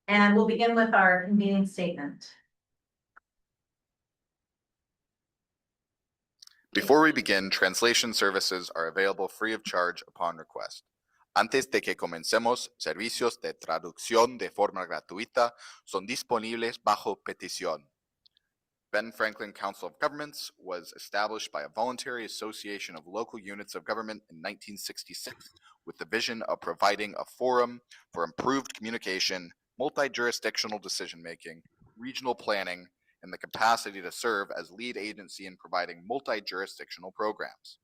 And we'll begin with our convening statement. Before we begin, translation services are available free of charge upon request. Antes de que comencemos, servicios de traducción de forma gratuita son disponibles bajo petición. Benton-Franklin Council of Governments was established by a voluntary association of local units of government in 1966 with the vision of providing a forum for improved communication, multi-jurisdictional decision-making, regional planning, and the capacity to serve as lead agency in providing multi-jurisdictional programs.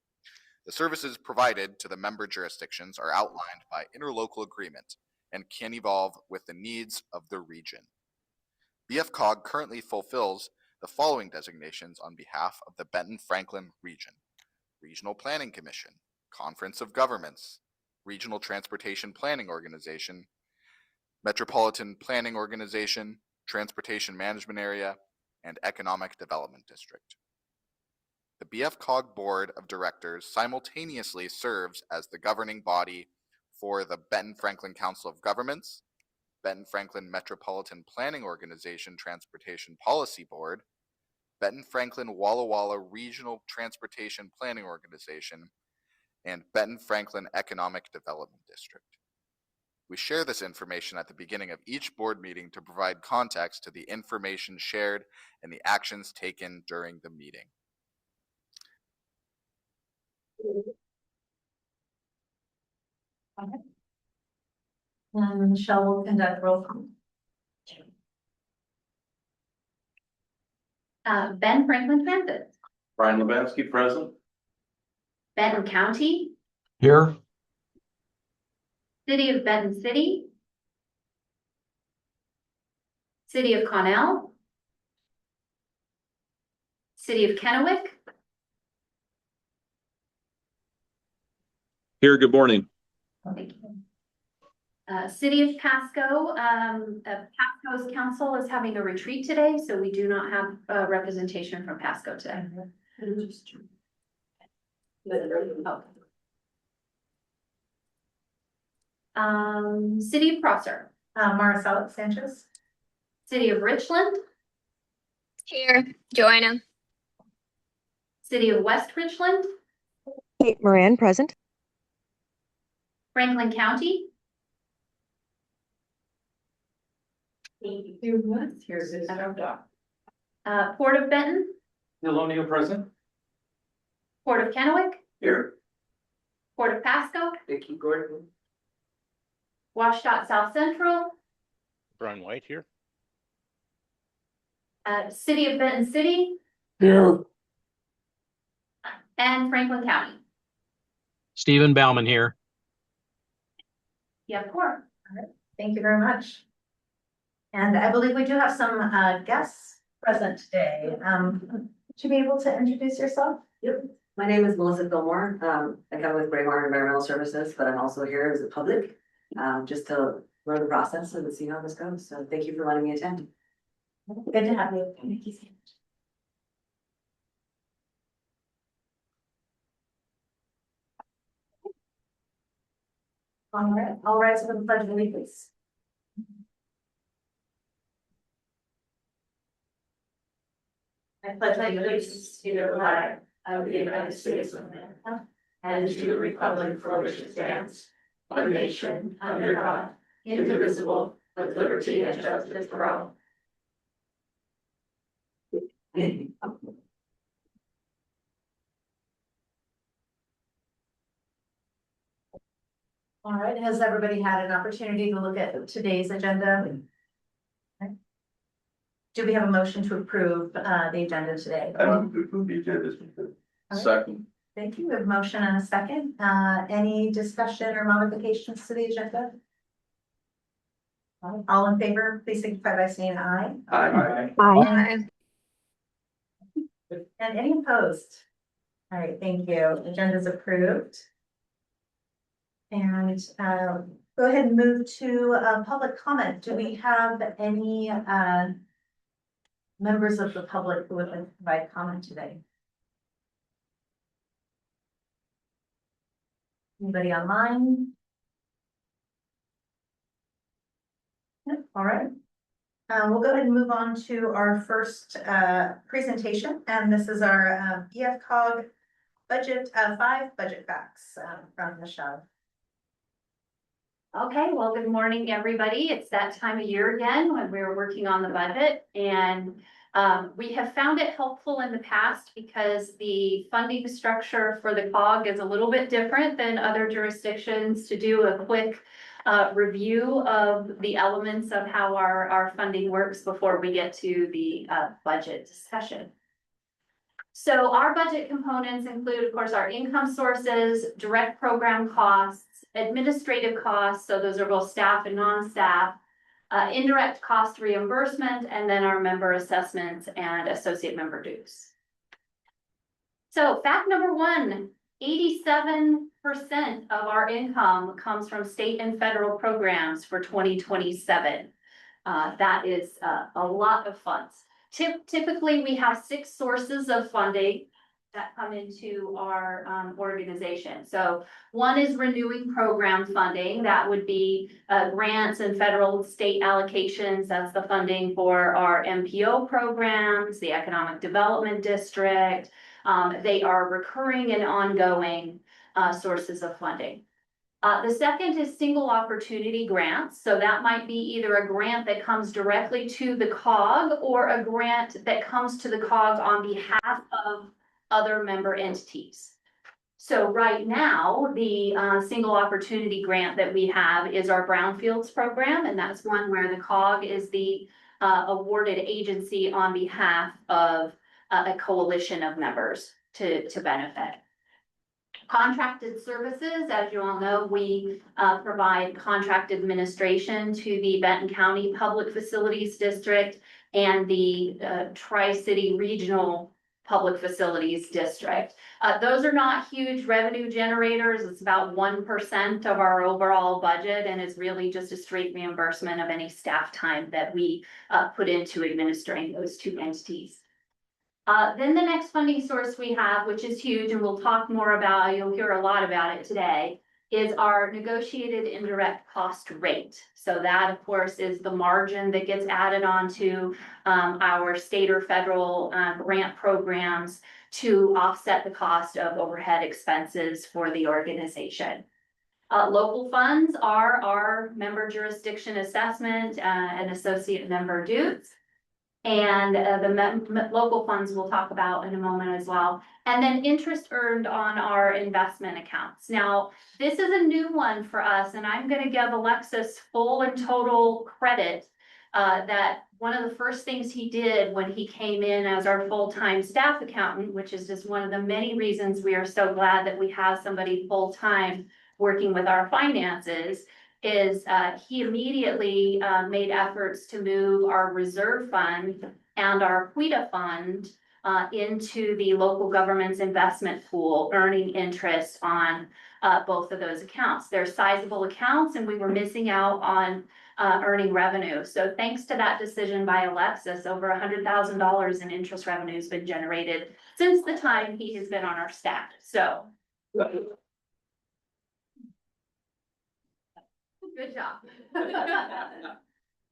The services provided to the member jurisdictions are outlined by interlocal agreement and can evolve with the needs of the region. BFCOG currently fulfills the following designations on behalf of the Benton-Franklin region: Regional Planning Commission, Conference of Governments, Regional Transportation Planning Organization, Metropolitan Planning Organization, Transportation Management Area, and Economic Development District. The BFCOG Board of Directors simultaneously serves as the governing body for the Benton-Franklin Council of Governments, Benton-Franklin Metropolitan Planning Organization Transportation Policy Board, Benton-Franklin Walla Walla Regional Transportation Planning Organization, and Benton-Franklin Economic Development District. We share this information at the beginning of each board meeting to provide context to the information shared and the actions taken during the meeting. Okay. And Michelle will conduct roll call. Benton-Franklin Transit. Brian Lebansky, present. Benton County. Here. City of Benton City. City of Connell. City of Kennewick. Here, good morning. Thank you. City of Pasco. Pasco's council is having a retreat today, so we do not have representation from Pasco today. City of Prosser. Maricela Sanchez. City of Richland. Here, Joanna. City of West Richland. Kate Moran, present. Franklin County. Here's his Port of Benton. Neil O'Neill, present. Port of Kennewick. Here. Port of Pasco. Vicky Gordon. Washtenaw South Central. Brian White here. City of Benton City. Here. And Franklin County. Stephen Bauman here. You have four. Thank you very much. And I believe we do have some guests present today. Would you be able to introduce yourself? Yep, my name is Melissa Gilmore. I come with Braemar Environmental Services, but I'm also here as a public, just to learn the process and see how this goes. So thank you for letting me attend. Good to have you. Thank you so much. All right, all rise for the pledge of allegiance. I pledge allegiance to the flag of the United States of America and to the republic for which it stands, one nation under God, indivisible, with liberty and justice for all. All right, has everybody had an opportunity to look at today's agenda? Okay. Do we have a motion to approve the agenda today? I move to approve the agenda. Second. Thank you. We have a motion and a second. Any discussion or modifications to the agenda? All in favor, please signify by saying aye. Aye. Aye. And any opposed? All right, thank you. Agenda is approved. And go ahead and move to public comment. Do we have any members of the public who would like to provide comment today? Anybody online? Yep. All right. We'll go ahead and move on to our first presentation, and this is our BFCOG budget, 5 budget facts from Michelle. Okay, well, good morning, everybody. It's that time of year again when we're working on the budget, and we have found it helpful in the past because the funding structure for the COG is a little bit different than other jurisdictions to do a quick review of the elements of how our funding works before we get to the budget discussion. So our budget components include, of course, our income sources, direct program costs, administrative costs, so those are both staff and non-staff, indirect cost reimbursement, and then our member assessments and associate member dues. So fact number 1, 87% of our income comes from state and federal programs for 2027. That is a lot of funds. Typically, we have 6 sources of funding that come into our organization. So one is renewing program funding. That would be grants and federal state allocations. That's the funding for our MPO programs, the Economic Development District. They are recurring and ongoing sources of funding. The second is single opportunity grants. So that might be either a grant that comes directly to the COG or a grant that comes to the COG on behalf of other member entities. So right now, the single opportunity grant that we have is our Brownfields program, and that's one where the COG is the awarded agency on behalf of a coalition of members to benefit. Contracted services, as you all know, we provide contract administration to the Benton County Public Facilities District and the Tri-City Regional Public Facilities District. Those are not huge revenue generators. It's about 1% of our overall budget, and it's really just a straight reimbursement of any staff time that we put into administering those 2 entities. Then the next funding source we have, which is huge, and we'll talk more about, you'll hear a lot about it today, is our negotiated indirect cost rate. So that, of course, is the margin that gets added onto our state or federal grant programs to offset the cost of overhead expenses for the organization. Local funds are our member jurisdiction assessment and associate member dues. And the local funds we'll talk about in a moment as well. And then interest earned on our investment accounts. Now, this is a new one for us, and I'm going to give Alexis full and total credit that one of the first things he did when he came in as our full-time staff accountant, which is just one of the many reasons we are so glad that we have somebody full-time working with our finances, is he immediately made efforts to move our reserve fund and our PWITA fund into the local government's investment pool, earning interest on both of those accounts. They're sizable accounts, and we were missing out on earning revenue. So thanks to that decision by Alexis, over $100,000 in interest revenue has been generated since the time he has been on our staff. So good job.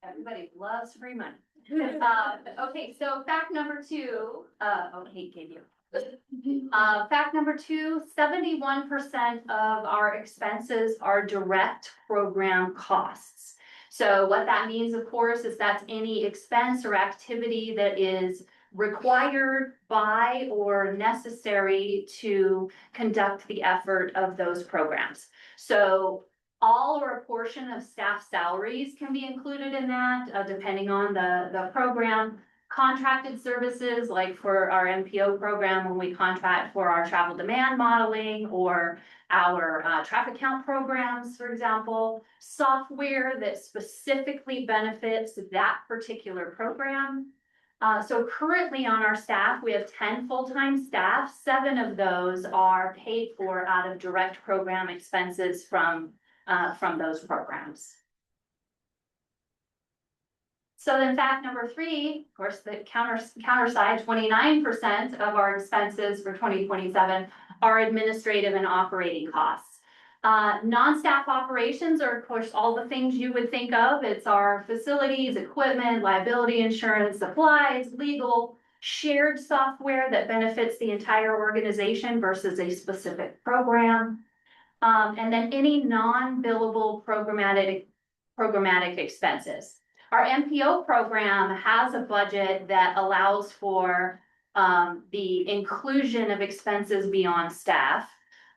Everybody loves free money. Okay, so fact number 2, Kate gave you. Fact number 2, 71% of our expenses are direct program costs. So what that means, of course, is that's any expense or activity that is required by or necessary to conduct the effort of those programs. So all or a portion of staff salaries can be included in that, depending on the program. Contracted services, like for our MPO program, when we contract for our travel demand modeling or our traffic count programs, for example. Software that specifically benefits that particular program. So currently on our staff, we have 10 full-time staff. 7 of those are paid for out of direct program expenses from those programs. So then fact number 3, of course, the counter side, 29% of our expenses for 2027 are administrative and operating costs. Non-staff operations are, of course, all the things you would think of. It's our facilities, equipment, liability insurance, supplies, legal, shared software that benefits the entire organization versus a specific program. And then any non-billable programmatic expenses. Our MPO program has a budget that allows for the inclusion of expenses beyond staff.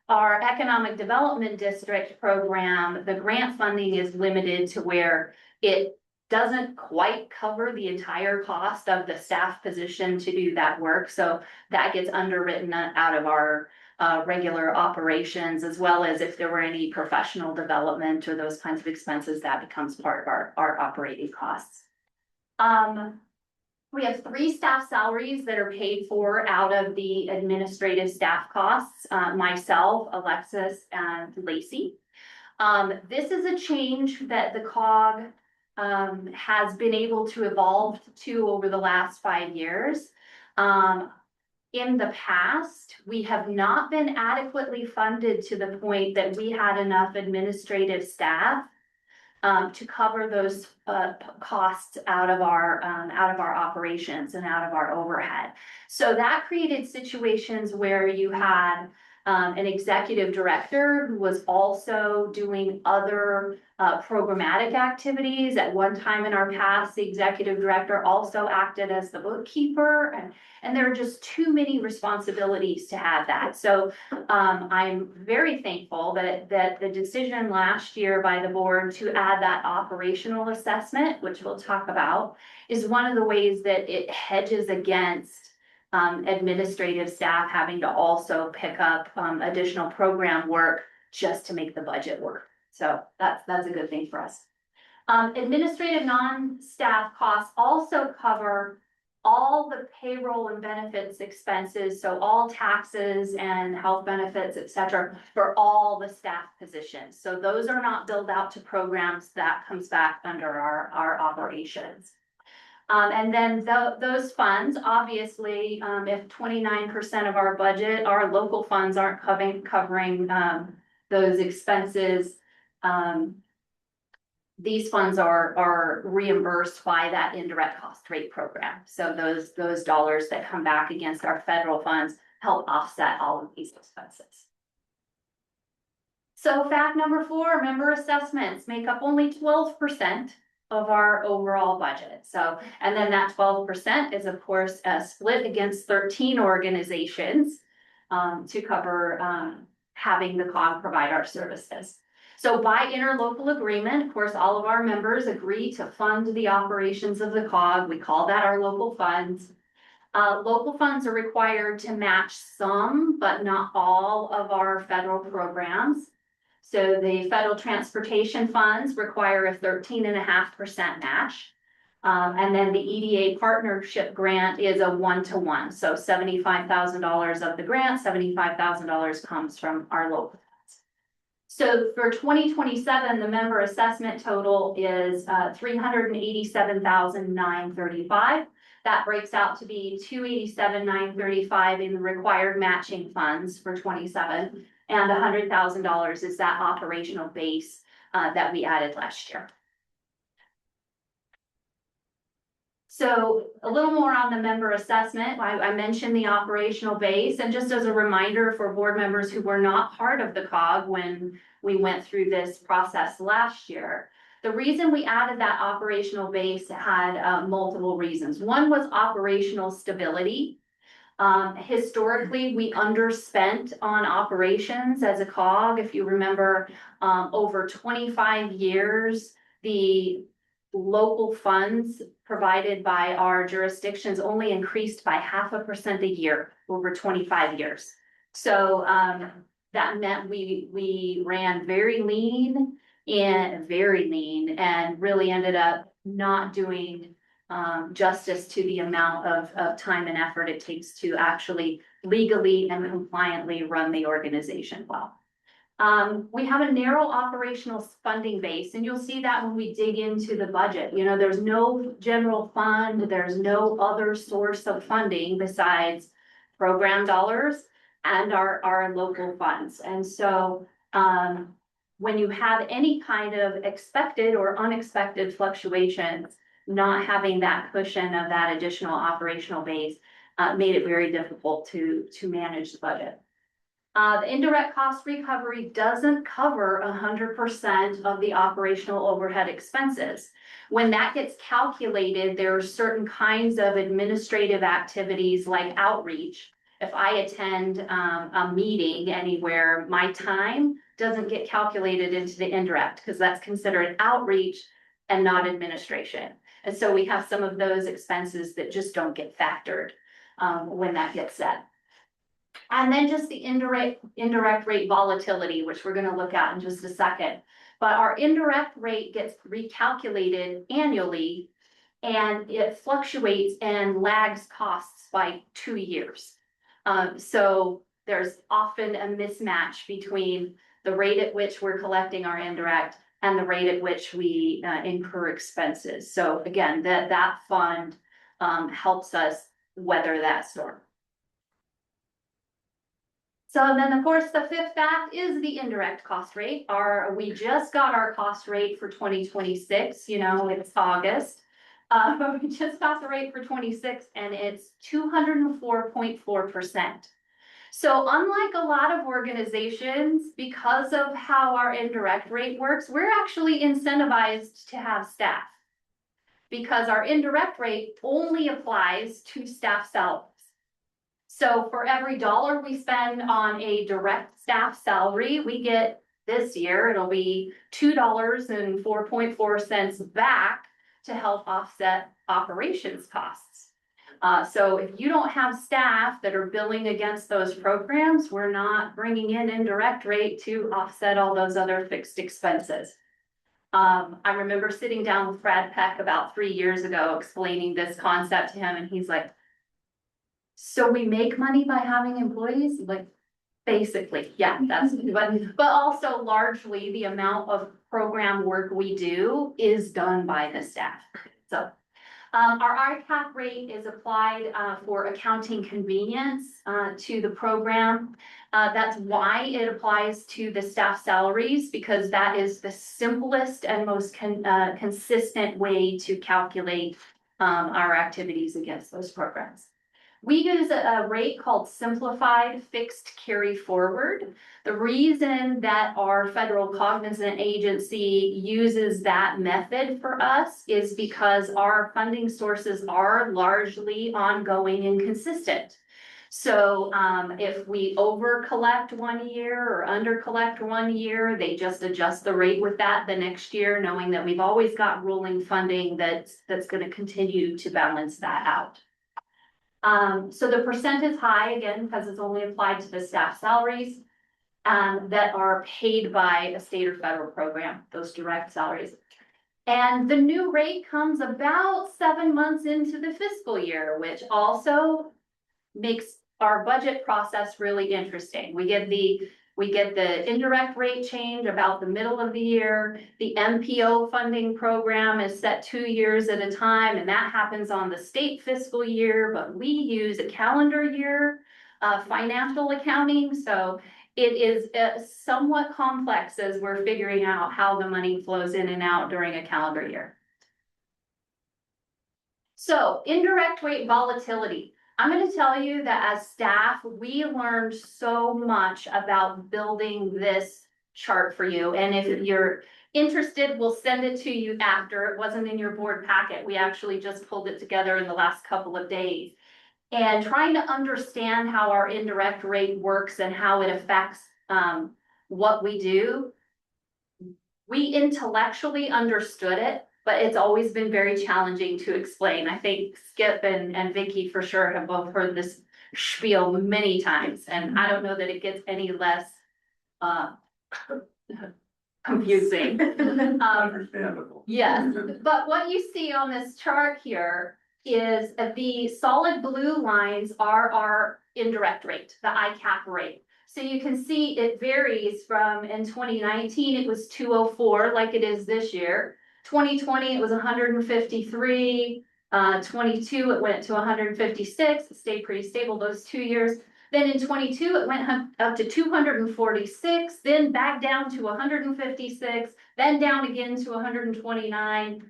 Our economic development district program, the grant funding is limited to where it doesn't quite cover the entire cost of the staff position to do that work. So that gets underwritten out of our regular operations, as well as if there were any professional development or those kinds of expenses, that becomes part of our operating costs. We have 3 staff salaries that are paid for out of the administrative staff costs, myself, Alexis, and Lacey. This is a change that the COG has been able to evolve to over the last 5 years. In the past, we have not been adequately funded to the point that we had enough administrative staff to cover those costs out of our operations and out of our overhead. So that created situations where you had an executive director who was also doing other programmatic activities. At one time in our past, the executive director also acted as the bookkeeper, and there are just too many responsibilities to have that. So I'm very thankful that the decision last year by the board to add that operational assessment, which we'll talk about, is one of the ways that it hedges against administrative staff having to also pick up additional program work just to make the budget work. So that's a good thing for us. Administrative non-staff costs also cover all the payroll and benefits expenses, so all taxes and health benefits, et cetera, for all the staff positions. So those are not billed out to programs. That comes back under our operations. And then those funds, obviously, if 29% of our budget, our local funds aren't covering those expenses, these funds are reimbursed by that indirect cost rate program. So those dollars that come back against our federal funds help offset all of these expenses. So fact number 4, member assessments make up only 12% of our overall budget. So, and then that 12% is of course split against 13 organizations to cover having the COG provide our services. So by interlocal agreement, of course, all of our members agree to fund the operations of the COG. We call that our local funds. Local funds are required to match some, but not all of our federal programs. So the federal transportation funds require a 13.5% match. And then the EDA partnership grant is a 1-to-1. So $75,000 of the grant, $75,000 comes from our local funds. So for 2027, the member assessment total is $387,935. That breaks out to be $287,935 in the required matching funds for 27. And $100,000 is that operational base that we added last year. So a little more on the member assessment. I mentioned the operational base, and just as a reminder for board members who were not part of the COG when we went through this process last year, the reason we added that operational base had multiple reasons. One was operational stability. Historically, we underspent on operations as a COG. If you remember, over 25 years, the local funds provided by our jurisdictions only increased by 0.5% a year over 25 years. So that meant we ran very lean and really ended up not doing justice to the amount of time and effort it takes to actually legally and compliantly run the organization well. We have a narrow operational funding base, and you'll see that when we dig into the budget. You know, there's no general fund, there's no other source of funding besides program dollars and our local funds. And so when you have any kind of expected or unexpected fluctuations, not having that cushion of that additional operational base made it very difficult to manage the budget. The indirect cost recovery doesn't cover 100% of the operational overhead expenses. When that gets calculated, there are certain kinds of administrative activities like outreach. If I attend a meeting anywhere, my time doesn't get calculated into the indirect because that's considered outreach and not administration. And so we have some of those expenses that just don't get factored when that gets set. And then just the indirect rate volatility, which we're going to look at in just a second. But our indirect rate gets recalculated annually and it fluctuates and lags costs by 2 years. So there's often a mismatch between the rate at which we're collecting our indirect and the rate at which we incur expenses. So again, that fund helps us weather that storm. So then, of course, the fifth fact is the indirect cost rate. We just got our cost rate for 2026, you know, it's August. But we just got the rate for 26 and it's 204.4%. So unlike a lot of organizations, because of how our indirect rate works, we're actually incentivized to have staff. Because our indirect rate only applies to staff salaries. So for every dollar we spend on a direct staff salary, we get this year, it'll be $2.04 back to help offset operations costs. So if you don't have staff that are billing against those programs, we're not bringing in indirect rate to offset all those other fixed expenses. I remember sitting down with Brad Peck about 3 years ago, explaining this concept to him, and he's like, so we make money by having employees? Like, basically, yeah, that's, but also largely the amount of program work we do is done by the staff. So our ICAP rate is applied for accounting convenience to the program. That's why it applies to the staff salaries, because that is the simplest and most consistent way to calculate our activities against those programs. We use a rate called simplified fixed carry forward. The reason that our federal cognizant agency uses that method for us is because our funding sources are largely ongoing and consistent. So if we over collect 1 year or under collect 1 year, they just adjust the rate with that the next year, knowing that we've always got rolling funding that's going to continue to balance that out. So the percent is high, again, because it's only applied to the staff salaries that are paid by a state or federal program, those direct salaries. And the new rate comes about 7 months into the fiscal year, which also makes our budget process really interesting. We get the indirect rate change about the middle of the year. The MPO funding program is set 2 years at a time, and that happens on the state fiscal year, but we use a calendar year financial accounting. So it is somewhat complex as we're figuring out how the money flows in and out during a calendar year. So indirect rate volatility. I'm going to tell you that as staff, we learned so much about building this chart for you. And if you're interested, we'll send it to you after. It wasn't in your board packet. We actually just pulled it together in the last couple of days. And trying to understand how our indirect rate works and how it affects what we do. We intellectually understood it, but it's always been very challenging to explain. I think Skip and Vicky for sure have both heard this spiel many times, and I don't know that it gets any less confusing. Understandable. Yes, but what you see on this chart here is the solid blue lines are our indirect rate, the ICAP rate. So you can see it varies from, in 2019, it was 204 like it is this year. 2020, it was 153. 22, it went to 156. It stayed pretty stable those 2 years. Then in 22, it went up to 246, then back down to 156, then down again to 129.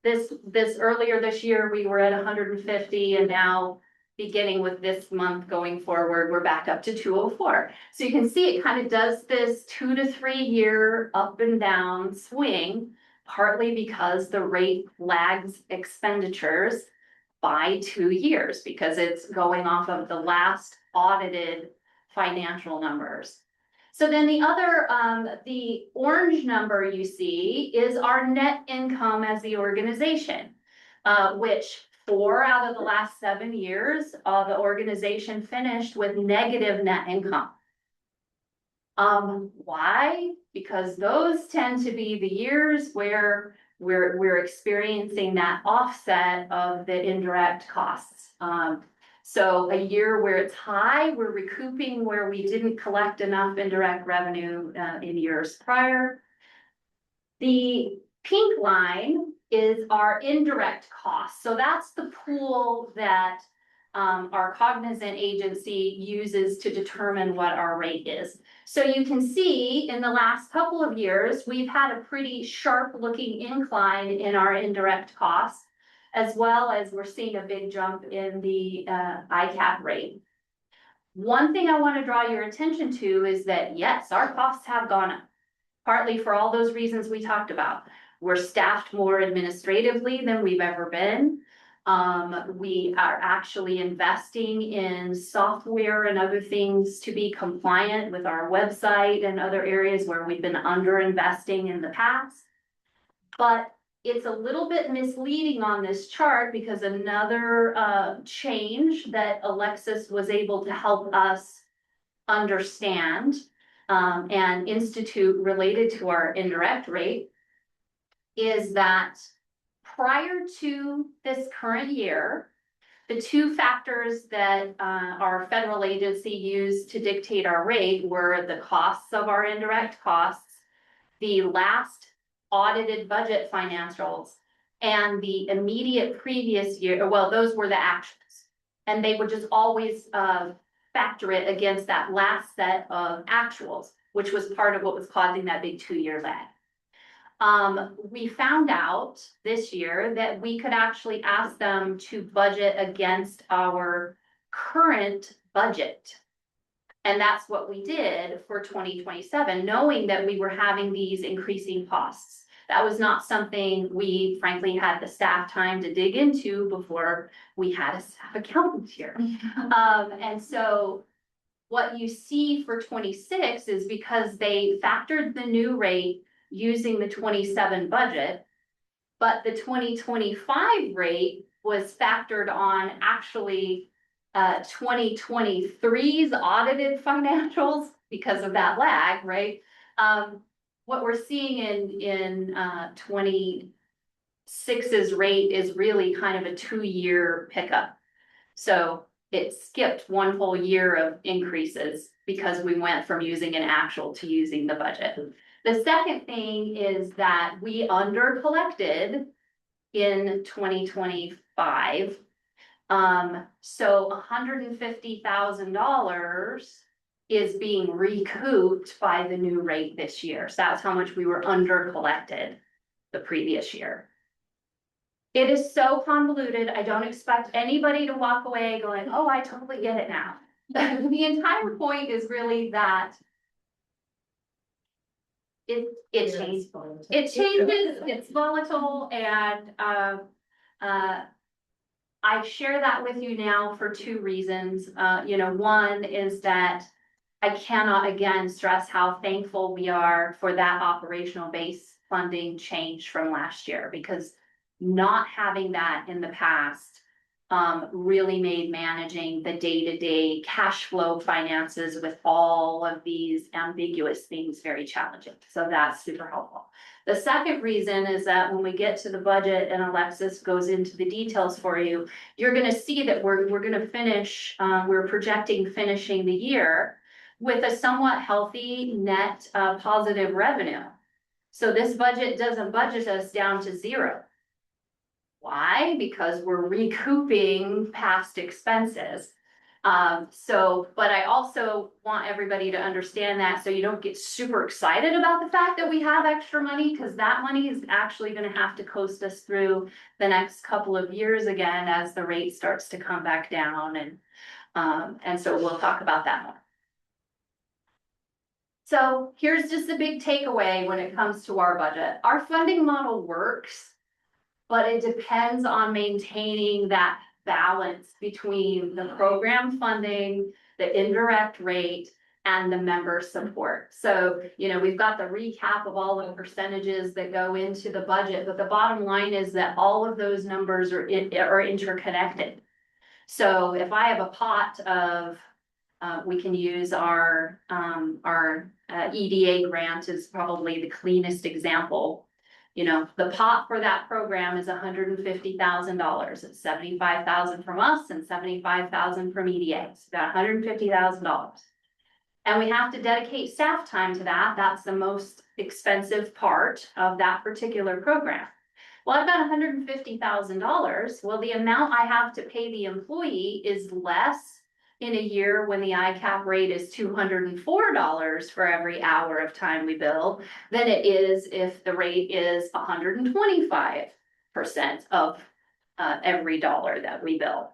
This earlier this year, we were at 150, and now beginning with this month going forward, we're back up to 204. So you can see it kind of does this 2 to 3 year up and down swing, partly because the rate lags expenditures by 2 years, because it's going off of the last audited financial numbers. So then the other, the orange number you see is our net income as the organization, which 4 out of the last 7 years, the organization finished with negative net income. Why? Because those tend to be the years where we're experiencing that offset of the indirect costs. So a year where it's high, we're recouping where we didn't collect enough indirect revenue in years prior. The pink line is our indirect costs. So that's the pool that our cognizant agency uses to determine what our rate is. So you can see in the last couple of years, we've had a pretty sharp looking incline in our indirect costs, as well as we're seeing a big jump in the ICAP rate. One thing I want to draw your attention to is that, yes, our costs have gone up, partly for all those reasons we talked about. We're staffed more administratively than we've ever been. We are actually investing in software and other things to be compliant with our website and other areas where we've been under investing in the past. But it's a little bit misleading on this chart because another change that Alexis was able to help us understand and institute related to our indirect rate is that prior to this current year, the 2 factors that our federal agency used to dictate our rate were the costs of our indirect costs, the last audited budget financials, and the immediate previous year. Well, those were the actuals, and they would just always factor it against that last set of actuals, which was part of what was causing that big 2-year lag. We found out this year that we could actually ask them to budget against our current budget. And that's what we did for 2027, knowing that we were having these increasing costs. That was not something we frankly had the staff time to dig into before we had a staff accountant here. And so what you see for 26 is because they factored the new rate using the 27 budget, but the 2025 rate was factored on actually 2023's audited financials because of that lag, right? What we're seeing in 26's rate is really kind of a 2-year pickup. So it skipped 1 whole year of increases because we went from using an actual to using the budget. The second thing is that we under collected in 2025. So $150,000 is being recouped by the new rate this year. So that's how much we were under collected the previous year. It is so convoluted. I don't expect anybody to walk away going, oh, I totally get it now. The entire point is really that it changes, it's volatile, and I share that with you now for 2 reasons. One is that I cannot again stress how thankful we are for that operational base funding change from last year, because not having that in the past really made managing the day-to-day cash flow finances with all of these ambiguous things very challenging. So that's super helpful. The second reason is that when we get to the budget and Alexis goes into the details for you, you're going to see that we're going to finish, we're projecting finishing the year with a somewhat healthy net positive revenue. So this budget doesn't budget us down to 0. Why? Because we're recouping past expenses. But I also want everybody to understand that, so you don't get super excited about the fact that we have extra money, because that money is actually gonna have to coast us through the next couple of years again, as the rate starts to come back down, and so we'll talk about that more. So here's just the big takeaway when it comes to our budget. Our funding model works, but it depends on maintaining that balance between the program funding, the indirect rate, and the member support. So, we've got the recap of all the percentages that go into the budget, but the bottom line is that all of those numbers are interconnected. So if I have a pot of, we can use our EDA grant is probably the cleanest example. The pot for that program is $150,000. It's $75,000 from us and $75,000 from EDA. It's about $150,000. And we have to dedicate staff time to that. That's the most expensive part of that particular program. Well, I've got $150,000. Well, the amount I have to pay the employee is less in a year when the ICAP rate is $204 for every hour of time we bill than it is if the rate is 125% of every dollar that we bill.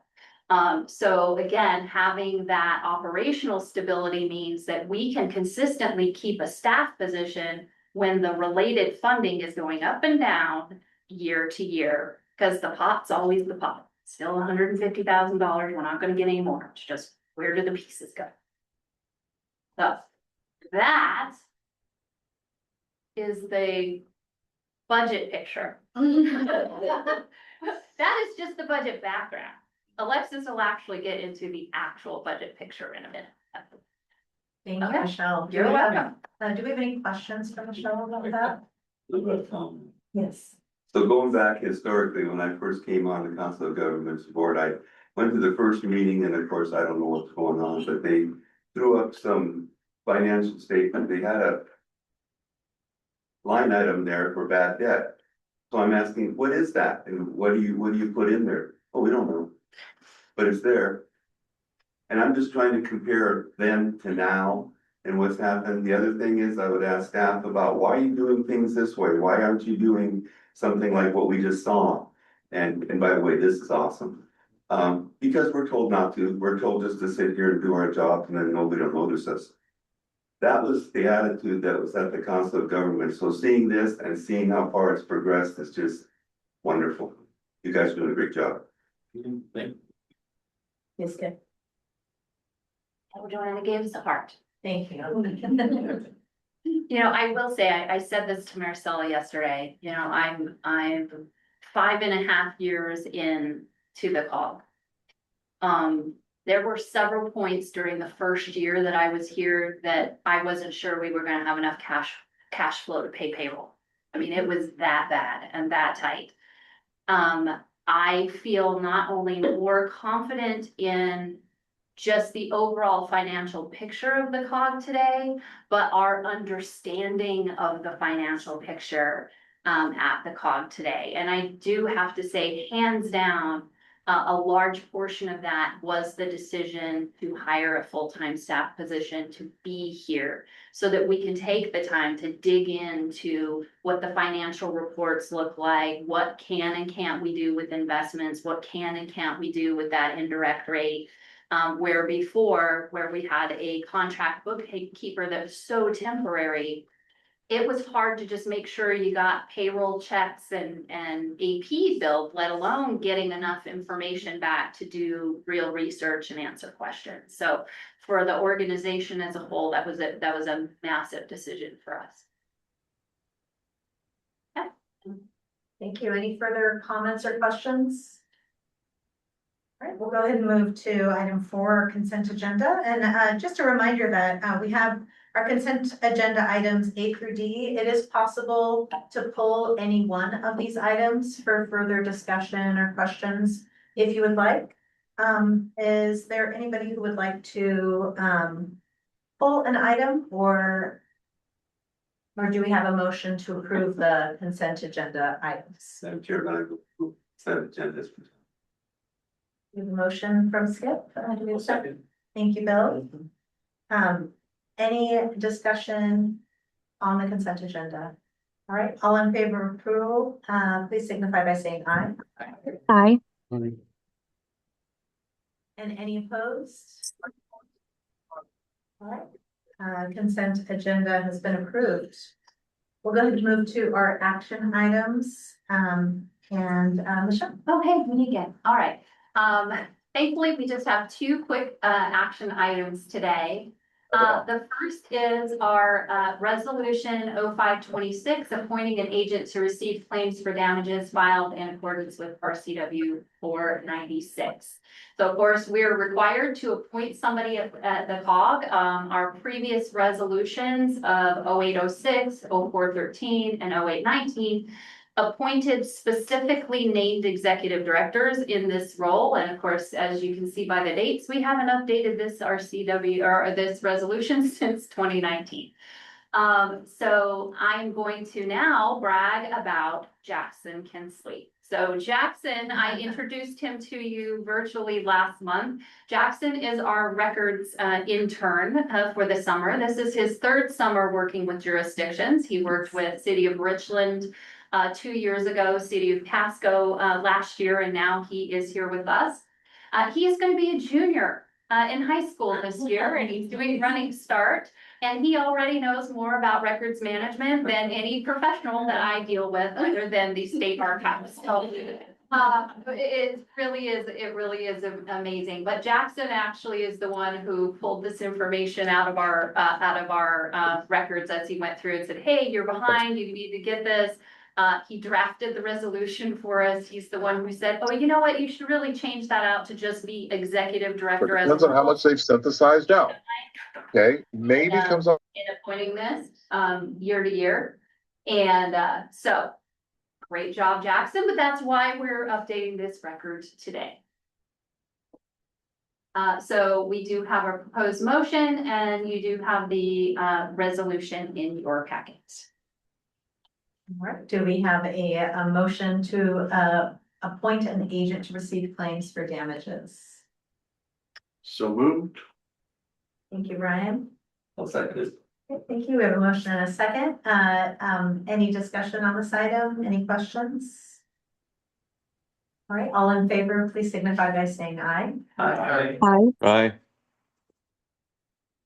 So again, having that operational stability means that we can consistently keep a staff position when the related funding is going up and down year to year, because the pot's always the pot. Still $150,000. We're not going to get any more. It's just, where do the pieces go? So that is the budget picture. That is just the budget background. Alexis will actually get into the actual budget picture in a minute. Thank you, Okay. Michelle. You're welcome. Do we have any questions for Michelle about that? Yes. So going back historically, when I first came on the Council of Governments Board, I went to the first meeting, and of course, I don't know what's going on, but they threw up some financial statement. They had a line item there for bad debt. So I'm asking, what is that? And what do you put in there? Oh, we don't know, but it's there. And I'm just trying to compare then to now and what's happened. The other thing is, I would ask staff about, why are you doing things this way? Why aren't you doing something like what we just saw? And by the way, this is awesome. Because we're told not to. We're told just to sit here and do our jobs, and then nobody will notice us. That was the attitude that was at the Council of Government. So seeing this and seeing how far it's progressed is just wonderful. You guys are doing a great job. Yes, good. Joanna gave us a heart. Thank you. I will say, I said this to Maricela yesterday, I'm 5.5 years in to the COG. There were several points during the first year that I was here that I wasn't sure we were gonna have enough cash flow to pay payroll. I mean, it was that bad and that tight. I feel not only more confident in just the overall financial picture of the COG today, but our understanding of the financial picture at the COG today. And I do have to say, hands down, a large portion of that was the decision to hire a full-time staff position to be here so that we can take the time to dig into what the financial reports look like, what can and can't we do with investments, what can and can't we do with that indirect rate. Where before, where we had a contract bookkeeper that was so temporary, it was hard to just make sure you got payroll checks and AP billed, let alone getting enough information back to do real research and answer questions. So for the organization as a whole, that was a massive decision for us. Yeah. Thank you. Any further comments or questions? All right, we'll go ahead and move to item 4, consent agenda. And just a reminder that we have our consent agenda items A through D. It is possible to pull any one of these items for further discussion or questions if you would like. Is there anybody who would like to pull an item, or do we have a motion to approve the consent agenda items? Madam Chair, I go consent agendas. We have a motion from Skip. Do we have a second? Thank you, Bill. Any discussion on the consent agenda? All right, all in favor of approval, please signify by saying aye. Aye. And any opposed? All right, consent agenda has been approved. We'll go ahead and move to our action items, Michelle. Okay, me again. All right. Thankfully, we just have two quick action items today. The first is our resolution 0526, appointing an agent to receive claims for damages filed in accordance with RCW 496. So of course, we're required to appoint somebody at the COG. Our previous resolutions of 0806, 0413, and 0819 appointed specifically named executive directors in this role. And of course, as you can see by the dates, we haven't updated this RCW or this resolution since 2019. So I'm going to now brag about Jackson Kinsley. So Jackson, I introduced him to you virtually last month. Jackson is our records intern for the summer. This is his third summer working with jurisdictions. He worked with City of Richland 2 years ago, City of Pasco last year, and now he is here with us. He is going to be a junior in high school this year, and he's doing running start. And he already knows more about records management than any professional that I deal with, other than the state archives. So it really is amazing. But Jackson actually is the one who pulled this information out of our records as he went through and said, "Hey, you're behind. You need to get this." He drafted the resolution for us. He's the one who said, "Oh, you know what? You should really change that out to just be executive director." Depends on how much they've synthesized out. Okay, maybe comes up. In appointing this year to year. And so great job, Jackson, but that's why we're updating this record today. So we do have a proposed motion, and you do have the resolution in your packets. All right, do we have a motion to appoint an agent to receive claims for damages? So moved. Thank you, Brian. I'll second it. Okay, thank you. We have a motion and a second. Any discussion on this item? Any questions? All right, all in favor, please signify by saying aye. Aye. Aye. Aye.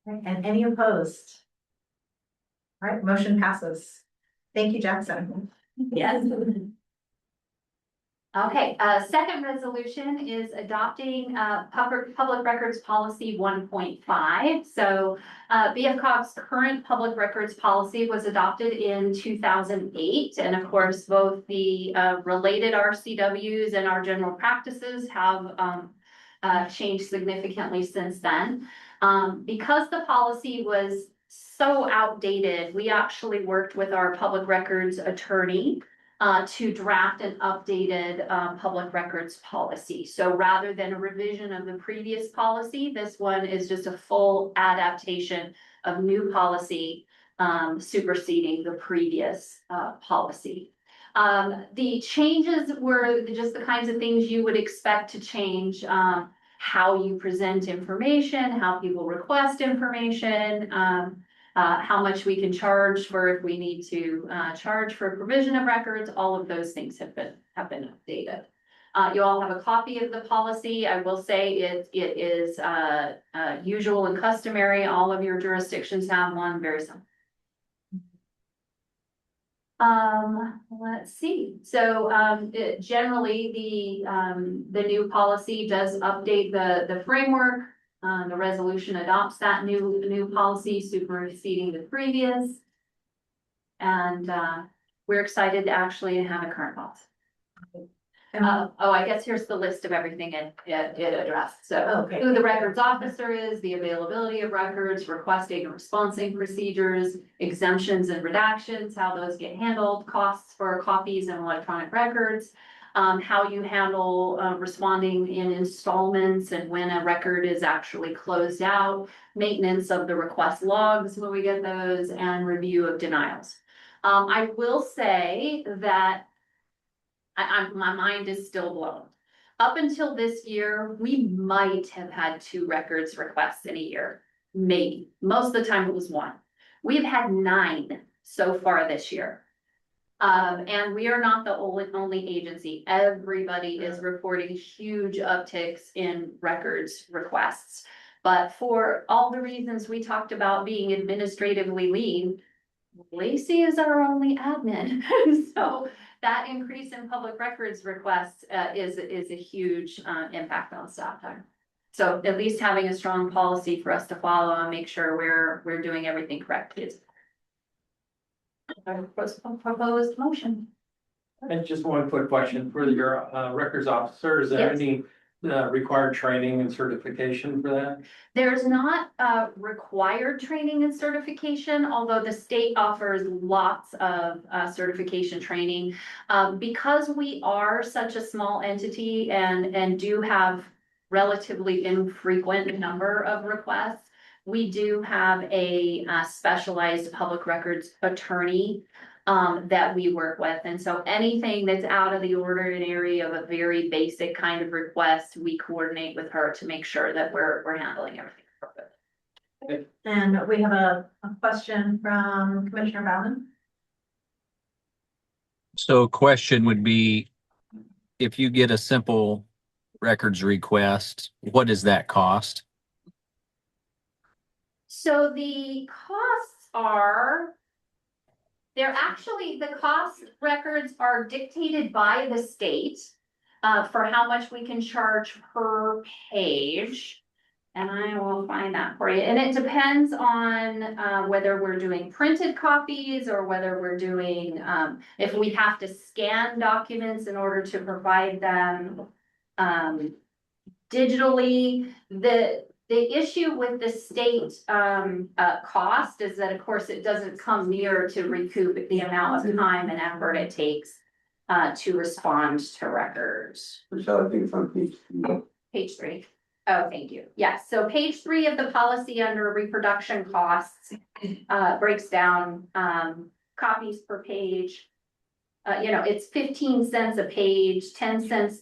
All right, and any opposed? All right, motion passes. Thank you, Jackson. Yes. Okay, second resolution is adopting public records policy 1.5. So BFCOG's current public records policy was adopted in 2008. And of course, both the related RCWs and our general practices have changed significantly since then. Because the policy was so outdated, we actually worked with our public records attorney to draft an updated public records policy. So rather than a revision of the previous policy, this one is just a full adaptation of new policy superseding the previous policy. The changes were just the kinds of things you would expect to change. How you present information, how people request information, how much we can charge for if we need to charge for provision of records. All of those things have been updated. You all have a copy of the policy. I will say it is usual and customary. All of your jurisdictions have one, very simple. Let's see. So generally the new policy does update the framework. The resolution adopts that new policy superseding the previous. And we're excited to actually have a current policy. I guess here's the list of everything it addressed. So Okay. who the records officer is, the availability of records, requesting and responding procedures, exemptions and redactions, how those get handled, costs for copies and electronic records, how you handle responding in installments and when a record is actually closed out, maintenance of the request logs when we get those, and review of denials. I will say that my mind is still blown. Up until this year, we might have had 2 records requests in a year, maybe. Most of the time it was 1. We've had 9 so far this year. And we are not the only agency. Everybody is reporting huge upticks in records requests. But for all the reasons we talked about being administratively lean, Lacey is our only admin. So that increase in public records requests is a huge impact on staff time. So at least having a strong policy for us to follow and make sure we're doing everything correctly is our proposed motion. And just one quick question for your records officer. Is there Yes. any required training and certification for that? There's not required training and certification, although the state offers lots of certification training. Because we are such a small entity and do have relatively infrequent number of requests, we do have a specialized public records attorney that we work with. And so anything that's out of the ordinary of a very basic kind of request, we coordinate with her to make sure that we're handling everything appropriately. And we have a question from Commissioner Bowman. So question would be, if you get a simple records request, what does that cost? So the costs are, the cost records are dictated by the state for how much we can charge per page. And I will find that for you. And it depends on whether we're doing printed copies or whether we're doing, if we have to scan documents in order to provide them digitally. The issue with the state cost is that, of course, it doesn't come near to recoup the amount of time and effort it takes to respond to records. Michelle, I think it's on page 3. Page 3. Oh, thank you. Yes, so page 3 of the policy under reproduction costs breaks down copies per page. It's 15 cents a page, 10 cents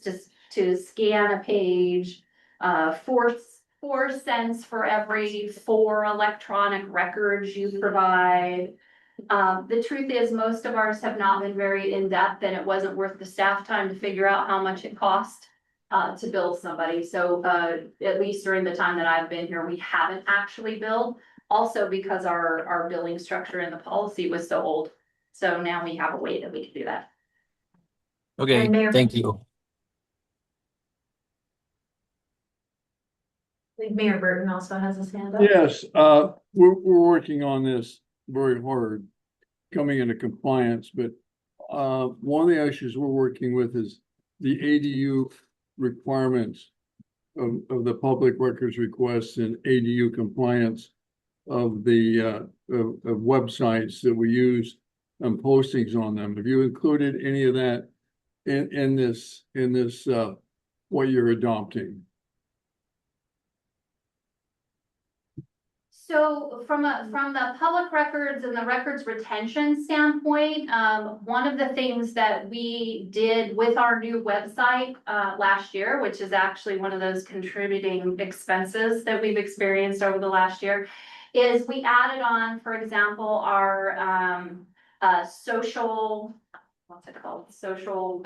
to scan a page, 4 cents for every 4 electronic records you provide. The truth is, most of ours have not been very in-depth, and it wasn't worth the staff time to figure out how much it cost to bill somebody. So at least during the time that I've been here, we haven't actually billed. Also because our billing structure in the policy was so old. So now we have a way that we can do that. Okay, And Mayor- thank you. I think Mayor Burton also has his hand up. Yes, we're working on this very hard, coming into compliance, but one of the issues we're working with is the ADU requirements of the public records requests and ADU compliance of the of websites that we use and postings on them. Have you included any of that in this what you're adopting? So from the public records and the records retention standpoint, one of the things that we did with our new website last year, which is actually one of those contributing expenses that we've experienced over the last year, is we added on, for example, our social, what's it called? Social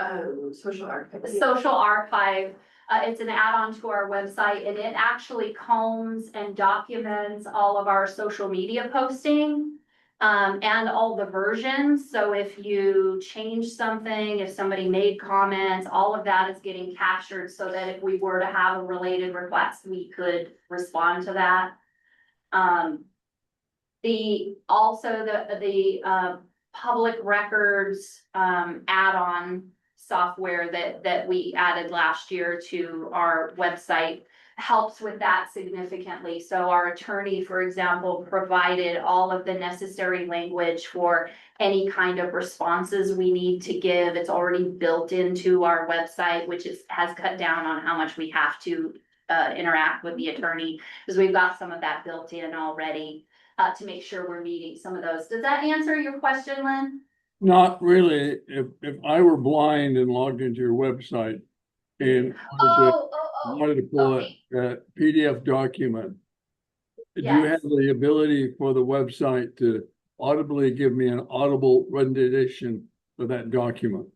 archive. It's an add-on to our website, and it actually combs and documents all of our social media posting and all the versions. So if you change something, if somebody made comments, all of that is getting captured so that if we were to have a related request, we could respond to that. The public records add-on software that we added last year to our website helps with that significantly. So our attorney, for example, provided all of the necessary language for any kind of responses we need to give. It's already built into our website, which has cut down on how much we have to interact with the attorney, because we've got some of that built in already to make sure we're meeting some of those. Does that answer your question, Lynn? Not really. If I were blind and logged into your website and wanted to pull okay. a PDF document. Do you Yes. have the ability for the website to audibly give me an audible rendition of that document?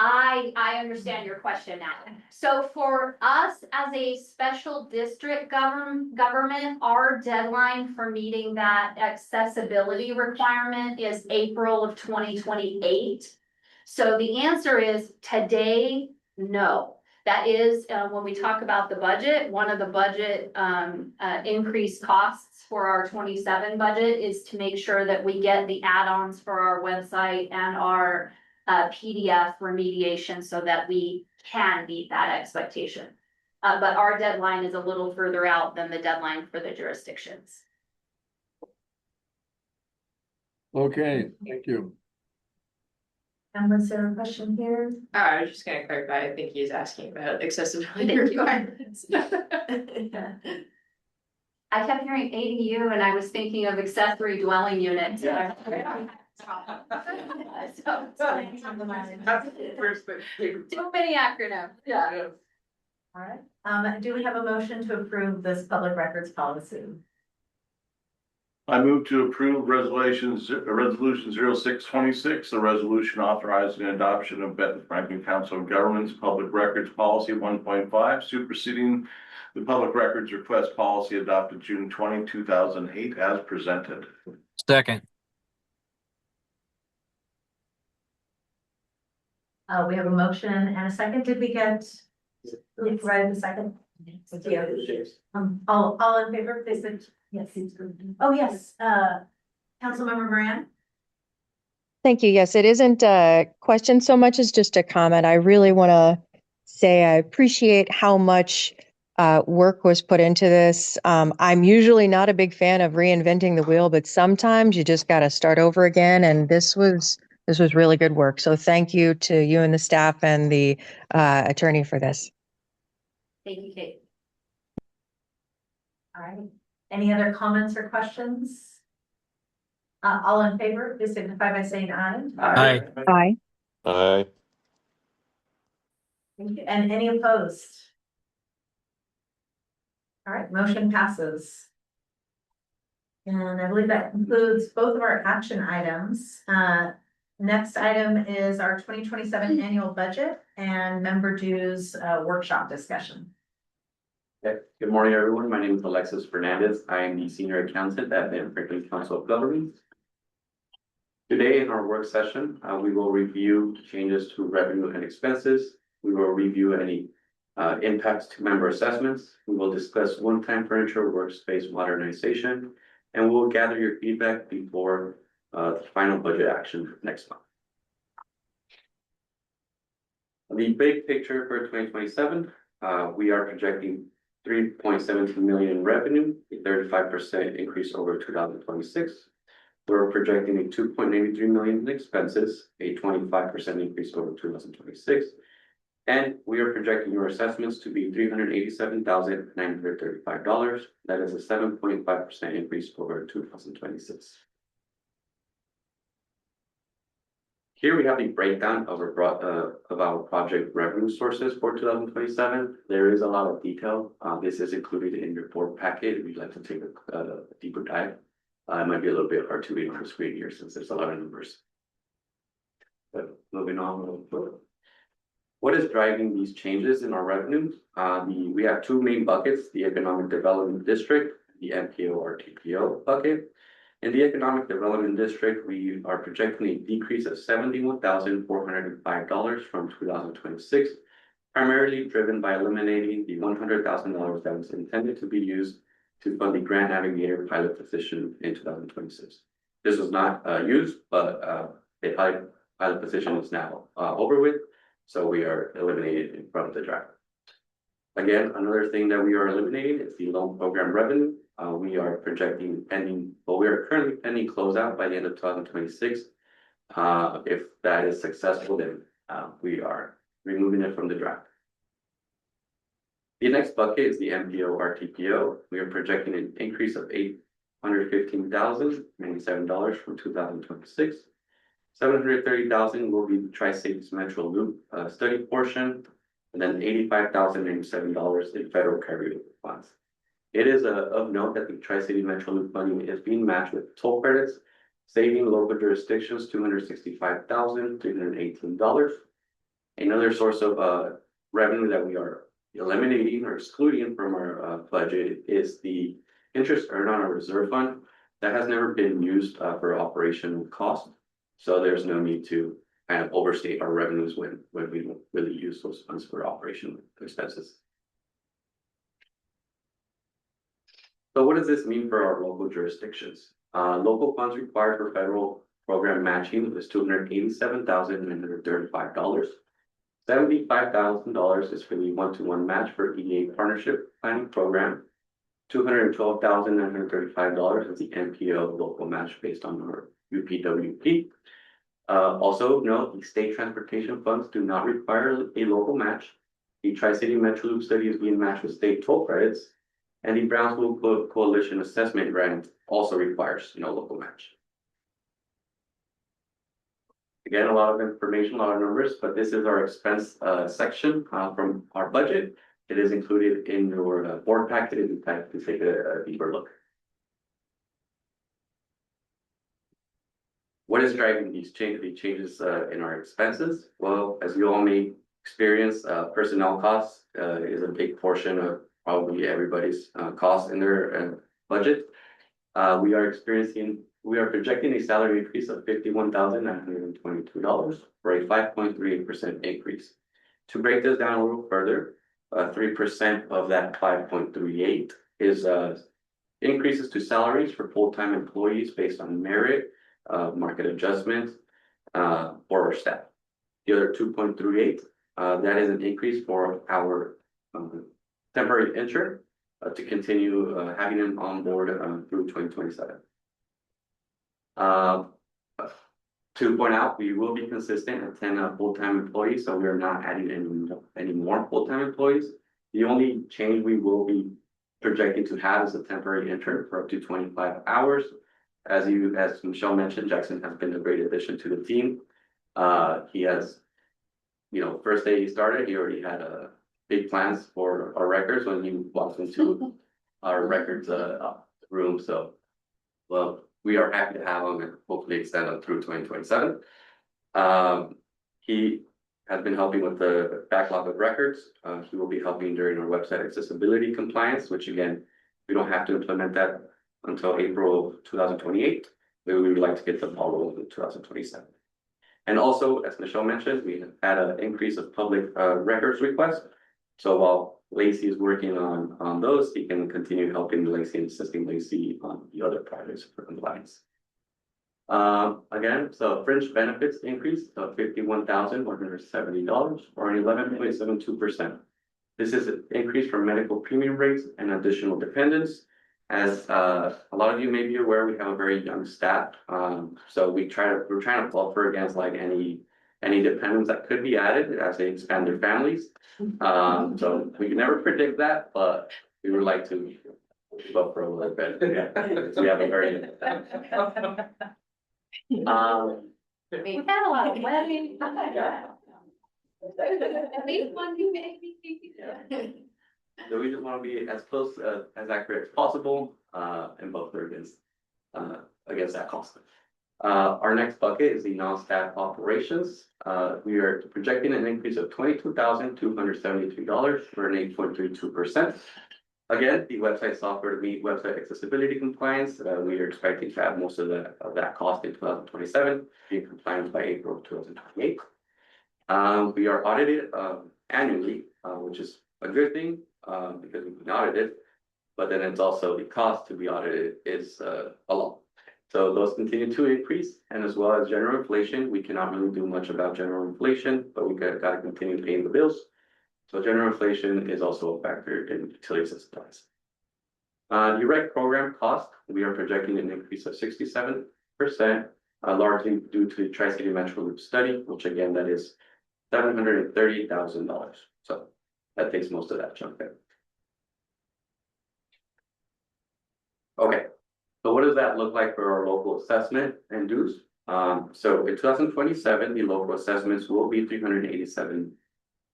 I understand your question now. So for us as a special district government, our deadline for meeting that accessibility requirement is April of 2028. So the answer is today, no. That is, when we talk about the budget, one of the budget increased costs for our 27 budget is to make sure that we get the add-ons for our website and our PDF remediation so that we can meet that expectation. But our deadline is a little further out than the deadline for the jurisdictions. Okay, thank you. And was there a question here? I was just gonna clarify, I think he's asking about accessibility Thank you. requirements. I kept hearing ADU and I was thinking of accessory dwelling units. Yeah. So, First thing. too many acronyms, yeah. All right, do we have a motion to approve this public records policy? I move to approve resolution 0626, a resolution authorizing adoption of Benton-Franklin Council of Governments Public Records Policy 1.5, superseding the public records request policy adopted June 20, 2008 as presented. Second. We have a motion and a second. Did we get? You provided the second? Thank you. All in favor, please, say yes. Oh, yes, Councilmember Moran? Thank you. Yes, it isn't a question so much as just a comment. I really want to say I appreciate how much work was put into this. I'm usually not a big fan of reinventing the wheel, but sometimes you just got to start over again. And this was really good work. So thank you to you and the staff and the attorney for this. Thank you, Kate. All right, any other comments or questions? All in favor, please signify by saying aye. Aye. Aye. Aye. Thank you. And any opposed? All right, motion passes. And I believe that concludes both of our action items. Next item is our 2027 annual budget and member dues workshop discussion. Okay. Good morning, everyone. My name is Alexis Fernandez. I am the Senior Accountant at Benton-Franklin Council of Governments. Today in our work session, we will review changes to revenue and expenses. We will review any impacts to member assessments. We will discuss one-time furniture workspace modernization, and we'll gather your feedback before the final budget action next month. The big picture for 2027, we are projecting 3.17 million in revenue, a 35% increase over 2026. We're projecting a 2.83 million in expenses, a 25% increase over 2026. And we are projecting your assessments to be $387,935. That is a 7.5% increase over 2026. Here we have the breakdown of our project revenue sources for 2027. There is a lot of detail. This is included in your board packet if you'd like to take a deeper dive. It might be a little bit hard to read on the screen here since there's a lot of numbers. But moving on. What is driving these changes in our revenue? We have two main buckets, the Economic Development District, the MPO or TPO bucket. In the Economic Development District, we are projecting a decrease of $71,405 from 2026, primarily driven by eliminating the $100,000 that was intended to be used to fund the Grant Navigator pilot position in 2026. This was not used, but the pilot position is now over with, so we are eliminated in front of the draft. Again, another thing that we are eliminating is the loan program revenue. We are projecting we are currently pending closeout by the end of 2026. If that is successful, then we are removing it from the draft. The next bucket is the MPO RTPO. We are projecting an increase of $815,097 from 2026. $730,000 will be the Tri-States Metro Loop study portion. and then $85,097 in federal carryover funds. It is of note that the Tri-City Metro Loop funding is being matched with toll credits, saving local jurisdictions $265,318. Another source of revenue that we are eliminating or excluding from our budget is the interest earned on our reserve fund. That has never been used for operational cost. So there's no need to kind of overstate our revenues when we don't really use those funds for operational expenses. So what does this mean for our local jurisdictions? Local funds required for federal program matching is $287,935. $75,000 is for the one-to-one match for EDA partnership planning program. $212,935 is the NPO local match based on our UPWP. Also note, the state transportation funds do not require a local match. The Tri-City Metro Loop study is being matched with state toll credits, and the Brownsville Coalition Assessment Grant also requires no local match. Again, a lot of information, a lot of numbers, but this is our expense section from our budget. It is included in your board packet if you'd like to take a deeper look. What is driving these changes in our expenses? Well, as you all may experience, personnel costs is a big portion of probably everybody's costs in their budget. We are projecting a salary increase of $51,922 for a 5.38% increase. To break this down a little further, 3% of that 5.38 is increases to salaries for full-time employees based on merit, market adjustments for our staff. The other 2.38, that is an increase for our temporary intern to continue having them on board through 2027. To point out, we will be consistent at 10 full-time employees, so we are not adding any more full-time employees. The only change we will be projecting to have is a temporary intern for up to 25 hours. As Michelle mentioned, Jackson has been a great addition to the team. He has, first day he started, he already had big plans for our records when he walked into our records room. So, well, we are happy to have him and hopefully extend him through 2027. He has been helping with the backlog of records. He will be helping during our website accessibility compliance, which again, we don't have to implement that until April 2028. We would like to get the ball rolling in 2027. And also, as Michelle mentioned, we have had an increase of public records requests. So while Lacey is working on those, he can continue helping Lacey and assisting Lacey on the other projects for compliance. Again, so fringe benefits increase of $51,170 or an 11.72%. This is an increase from medical premium rates and additional dependents. As a lot of you may be aware, we have a very young staff. So we're trying to buffer against like any dependents that could be added as they expand their families. So we can never predict that, but we would like to buffer a little bit. Yeah. So we have a very We've had a lot of weddings. At least one new baby. So we just want to be as close as accurate as possible and buffer against that cost. Our next bucket is the non-staff operations. We are projecting an increase of $22,273 for an 8.32%. Again, the website software to meet website accessibility compliance. We are expecting to have most of that cost in 2027, being compliant by April 2028. We are audited annually, which is a good thing because we've been audited, but then it's also the cost to be audited is a lot. So those continue to increase, and as well as general inflation, we cannot really do much about general inflation, but we got to continue paying the bills. So general inflation is also a factor in utilities and supplies. Direct program cost, we are projecting an increase of 67%, largely due to the Tri-City Metro Loop study, which again, that is $730,000. So that takes most of that chunk there. Okay. So what does that look like for our local assessment and dues? So in 2027, the local assessments will be $387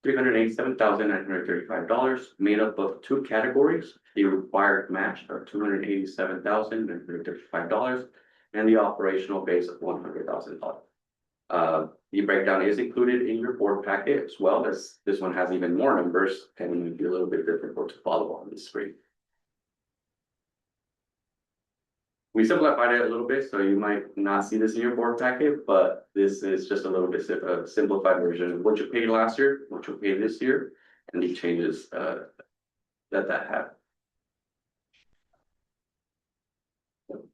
$387,935, made up of two categories. The required match of $287,935, and the operational base of $100,000. The breakdown is included in your board packet, as well as this one has even more numbers and it would be a little bit difficult to follow on the screen. We simplified it a little bit, so you might not see this in your board packet, but this is just a little bit simplified version of what you paid last year, what you paid this year, and the changes that had.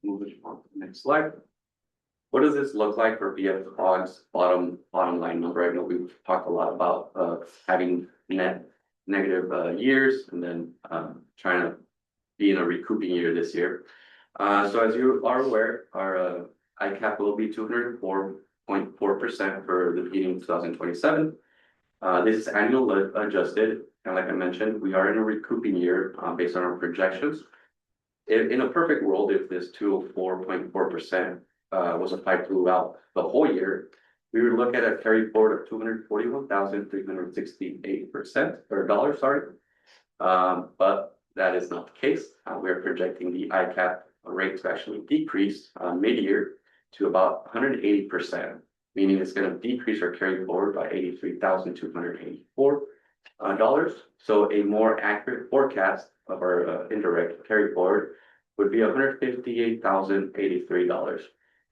Moving on to the next slide. What does this look like for BFCOG's bottom line number? I know we've talked a lot about having negative years and then trying to be in a recouping year this year. So as you are aware, our ICAP will be 204.4% for the beginning of 2027. This is annual adjusted, and like I mentioned, we are in a recouping year based on our projections. In a perfect world, if this 204.4% was applied throughout the whole year, we would look at a carry forward of 241,368% or dollars, sorry. But that is not the case. We are projecting the ICAP rate to actually decrease mid-year to about 180%, meaning it's going to decrease our carry forward by $83,284. So a more accurate forecast of our indirect carry forward would be $158,083.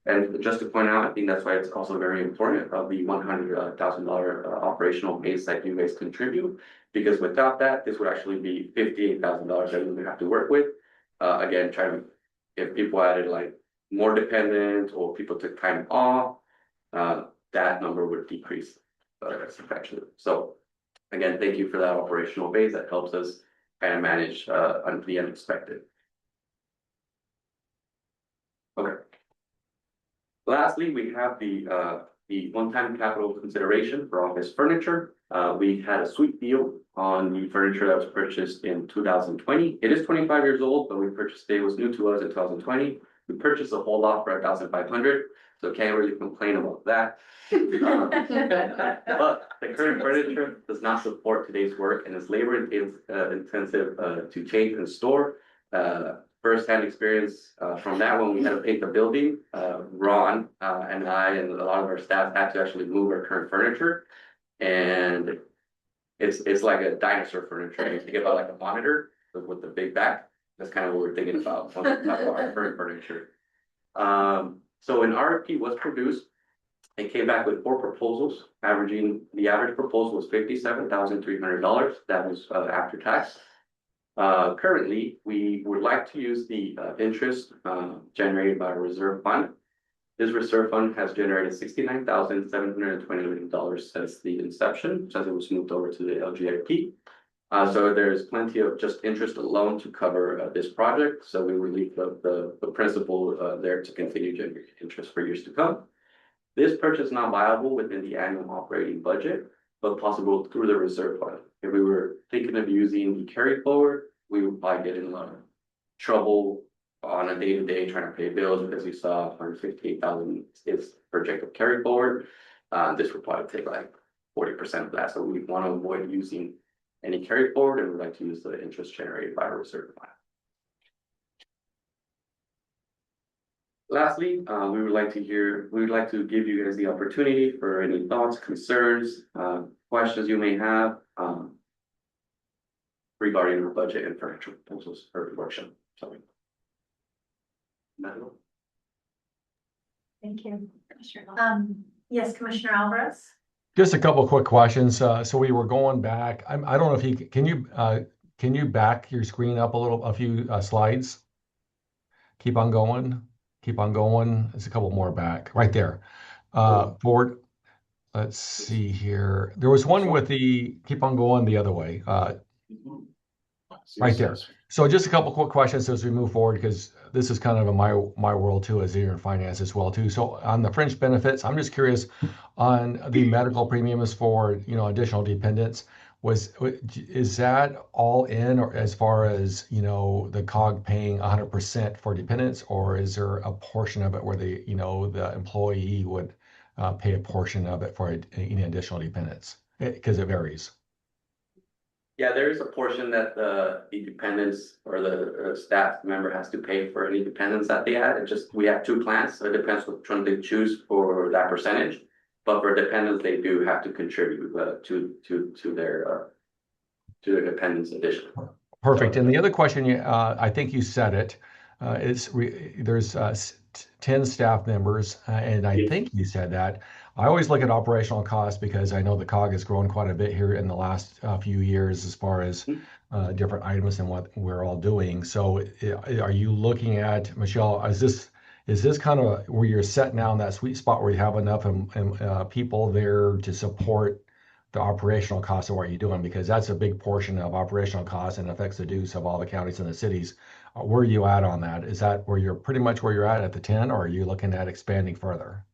And just to point out, I think that's why it's also very important of the $100,000 operational base that you guys contribute, because without that, this would actually be $58,000 that we would have to work with. Again, trying to, if people added like more dependent or people took time off, that number would decrease substantially. So again, thank you for that operational base that helps us kind of manage the unexpected. Okay. Lastly, we have the one-time capital consideration for office furniture. We had a sweet deal on the furniture that was purchased in 2020. It is 25 years old, but we purchased it was new to us in 2020. We purchased a whole lot for $1,500, so can't really complain about that. But the current furniture does not support today's work and is labor intensive to change and store. First-hand experience from that one, we had to paint the building. Ron and I and a lot of our staff had to actually move our current furniture, and it's like a dinosaur furniture. You think about like a monitor with the big back. That's kind of what we're thinking about when we talk about our current furniture. So an RFP was produced. It came back with 4 proposals, the average proposal was $57,300. That was after tax. Currently, we would like to use the interest generated by a reserve fund. This reserve fund has generated $69,720 since the inception, since it was moved over to the LGIP. So there's plenty of just interest alone to cover this project. So we will leave the principal there to continue generating interest for years to come. This purchase is not viable within the annual operating budget, but possible through the reserve fund. If we were thinking of using the carry forward, we would probably get in a lot of trouble on a day-to-day trying to pay bills, because we saw $158,000 is projected carry forward. This would probably take like 40% of that. So we want to avoid using any carry forward, and we'd like to use the interest generated by a reserve fund. Lastly, we would like to give you guys the opportunity for any thoughts, concerns, questions you may have regarding our budget and furniture proposals or workshop. Sorry. Thank you. Yes, Commissioner Alvarez. Just a couple of quick questions. So we were going back. I don't know if you can you back your screen up a few slides? Keep on going. Keep on going. There's a couple more back right there. Forward. Let's see here. There was one with keep on going the other way. Right there. So just a couple quick questions as we move forward, because this is kind of my world too, as in finance as well too. So on the fringe benefits, I'm just curious on the medical premiums for additional dependents. Is that all in, or as far as the COG paying 100% for dependents, or is there a portion of it where the employee would pay a portion of it for any additional dependents? Because it varies. Yeah, there is a portion that the dependents or the staff member has to pay for any dependents that they add. It just, we have two plans, so it depends which one they choose for that percentage. But for dependents, they do have to contribute to their dependents addition. Perfect. And the other question, I think you said it, there's 10 staff members, and I think you said that. I always look at operational costs because I know the COG has grown quite a bit here in the last few years as far as different items and what we're all doing. So are you looking at, Michelle, is this kind of where you're set now in that sweet spot where you have enough people there to support the operational costs of what you're doing? Because that's a big portion of operational costs and affects the dues of all the counties and the cities. Where are you at on that? Is that where you're pretty much where you're at the 10, or are you looking at expanding further?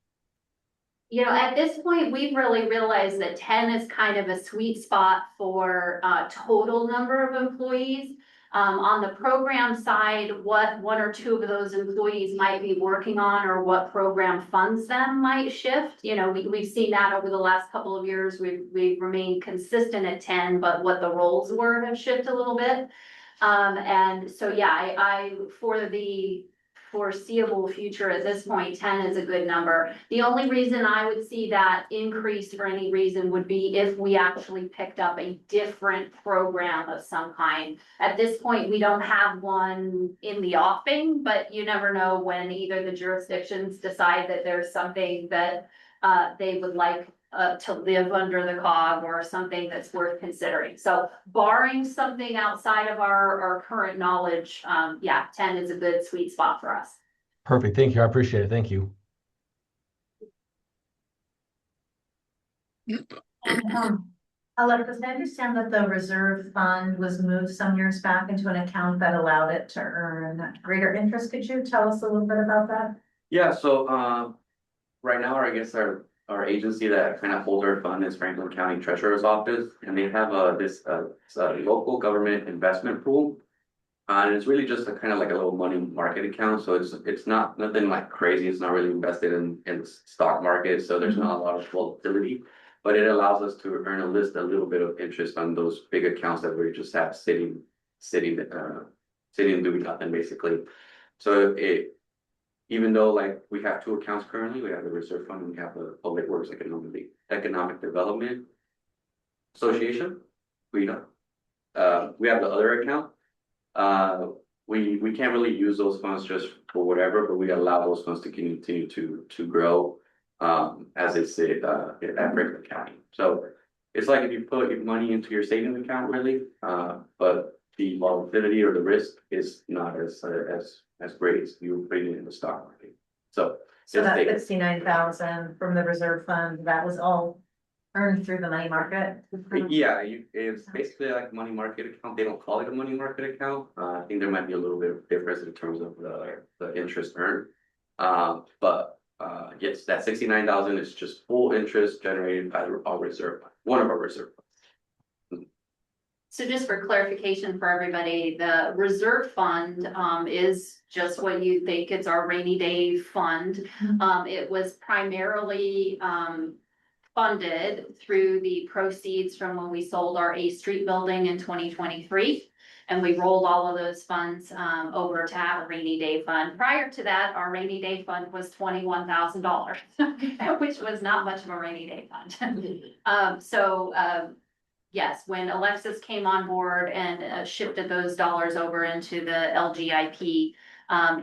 You know, at this point, we've really realized that 10 is kind of a sweet spot for total number of employees. On the program side, what one or two of those employees might be working on or what program funds them might shift. You know, we've seen that over the last couple of years. We've remained consistent at 10, but what the roles were have shifted a little bit. And so, yeah, I for the foreseeable future at this point, 10 is a good number. The only reason I would see that increase for any reason would be if we actually picked up a different program of some kind. At this point, we don't have one in the offing, but you never know when either the jurisdictions decide that there's something that they would like to live under the COG or something that's worth considering. So barring something outside of our current knowledge, yeah, 10 is a good sweet spot for us. Perfect. Thank you. I appreciate it. Thank you. Alexis, I understand that the reserve fund was moved some years back into an account that allowed it to earn greater interest. Could you tell us a little bit about that? Yeah, so right now, I guess our agency that kind of holds our fund is Franklin County Treasurer's Office, and they have this local government investment pool. And it's really just a kind of like a little money market account. So it's not nothing like crazy. It's not really invested in the stock market. So there's not a lot of volatility, but it allows us to earn a little bit of interest on those big accounts that we just have sitting doing nothing basically. So even though like we have two accounts currently, we have the reserve fund and we have the Public Works Economic Development Association. We have the other account. We can't really use those funds just for whatever, but we allow those funds to continue to grow as they sit at Franklin County. So it's like if you put your money into your savings account really, but the volatility or the risk is not as great as you putting it in the stock market. So that 69,000 from the reserve fund, that was all earned through the money market? Yeah, it's basically like a money market account. They don't call it a money market account. I think there might be a little bit of difference in terms of the interest earned. But yes, that 69,000 is just full interest generated by our reserve fund, one of our reserve funds. So just for clarification for everybody, the reserve fund is just what you think. It's our rainy day fund. It was primarily funded through the proceeds from when we sold our A Street building in 2023. And we rolled all of those funds over to have a rainy day fund. Prior to that, our rainy day fund was $21,000, which was not much of a rainy day fund. Yes, when Alexis came on board and shifted those dollars over into the LGIP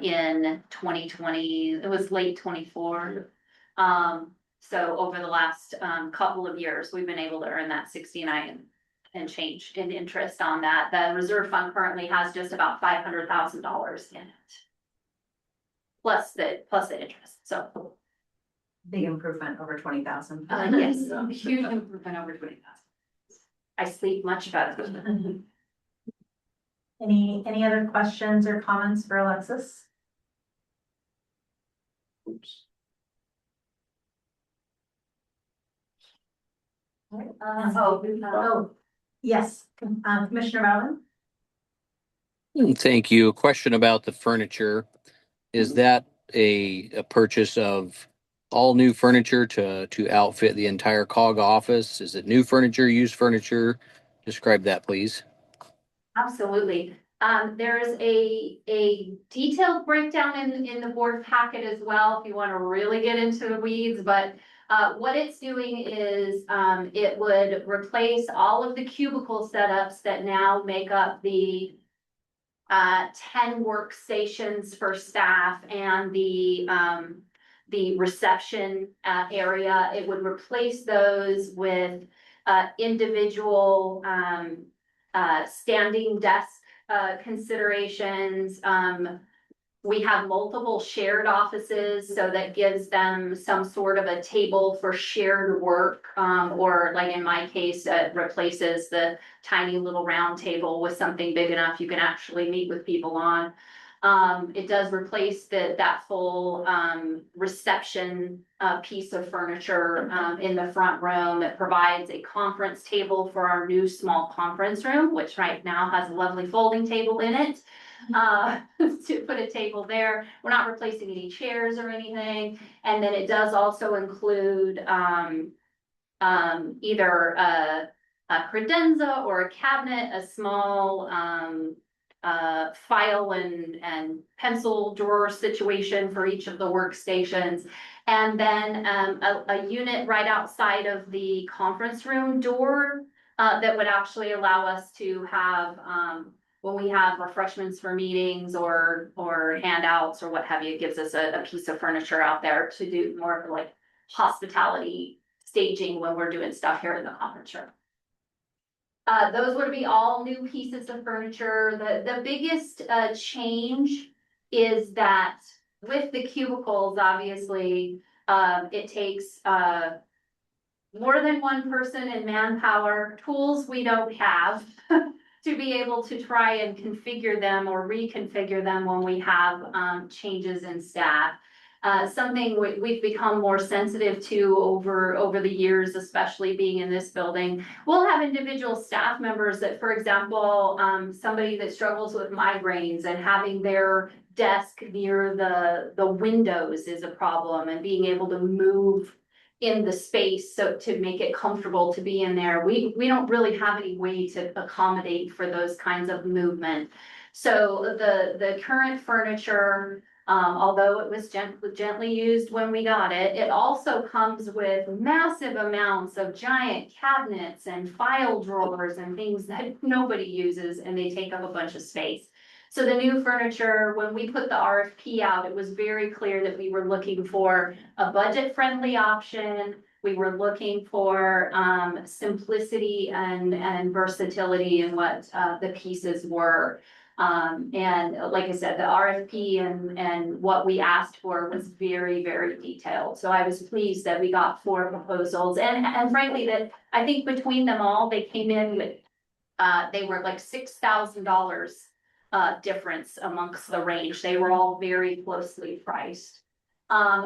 in 2020, it was late 24. So over the last couple of years, we've been able to earn that 69 and change in interest on that. The reserve fund currently has just about $500,000 in it, plus the interest. So big improvement over 20,000. Yes, huge improvement over 20,000. I sleep much better. Any other questions or comments for Alexis? Oops. Yes, Commissioner Bowden? Thank you. A question about the furniture. Is that a purchase of all new furniture to outfit the entire COG office? Is it new furniture, used furniture? describe that, please? Absolutely. There's a detailed breakdown in the board packet as well, if you want to really get into the weeds, but what it's doing is, it would replace all of the cubicle setups that now make up the 10 workstations for staff and the reception area. It would replace those with individual standing desk considerations. We have multiple shared offices, so that gives them some sort of a table for shared work, or like in my case, it replaces the tiny little round table with something big enough you can actually meet with people on. It does replace that full reception piece of furniture in the front room. It provides a conference table for our new small conference room, which right now has a lovely folding table in it. To put a table there. We're not replacing any chairs or anything. And then it does also include either a credenza or a cabinet, a small file and pencil drawer situation for each of the workstations. And then a unit right outside of the conference room door that would actually allow us to have when we have refreshments for meetings or handouts or what have you, it gives us a piece of furniture out there to do more of like hospitality staging when we're doing stuff here in the conference room. Those would be all new pieces of furniture. The biggest change is that with the cubicles, obviously, it takes more than one person in manpower, tools we don't have to be able to try and configure them or reconfigure them when we have changes in staff. Something we've become more sensitive to over the years, especially being in this building. We'll have individual staff members that, for example, somebody that struggles with migraines and having their desk near the windows is a problem, and being able to move in the space so to make it comfortable to be in there. We don't really have any way to accommodate for those kinds of movement. So the current furniture, although it was gently used when we got it, it also comes with massive amounts of giant cabinets and file drawers and things that nobody uses, and they take up a bunch of space. So the new furniture, when we put the RFP out, it was very clear that we were looking for a budget-friendly option. We were looking for simplicity and versatility in what the pieces were. And like I said, the RFP and what we asked for was very, very detailed. So I was pleased that we got 4 proposals, and frankly, that I think between them all, they came in with they were like $6,000 difference amongst the range. They were all very closely priced.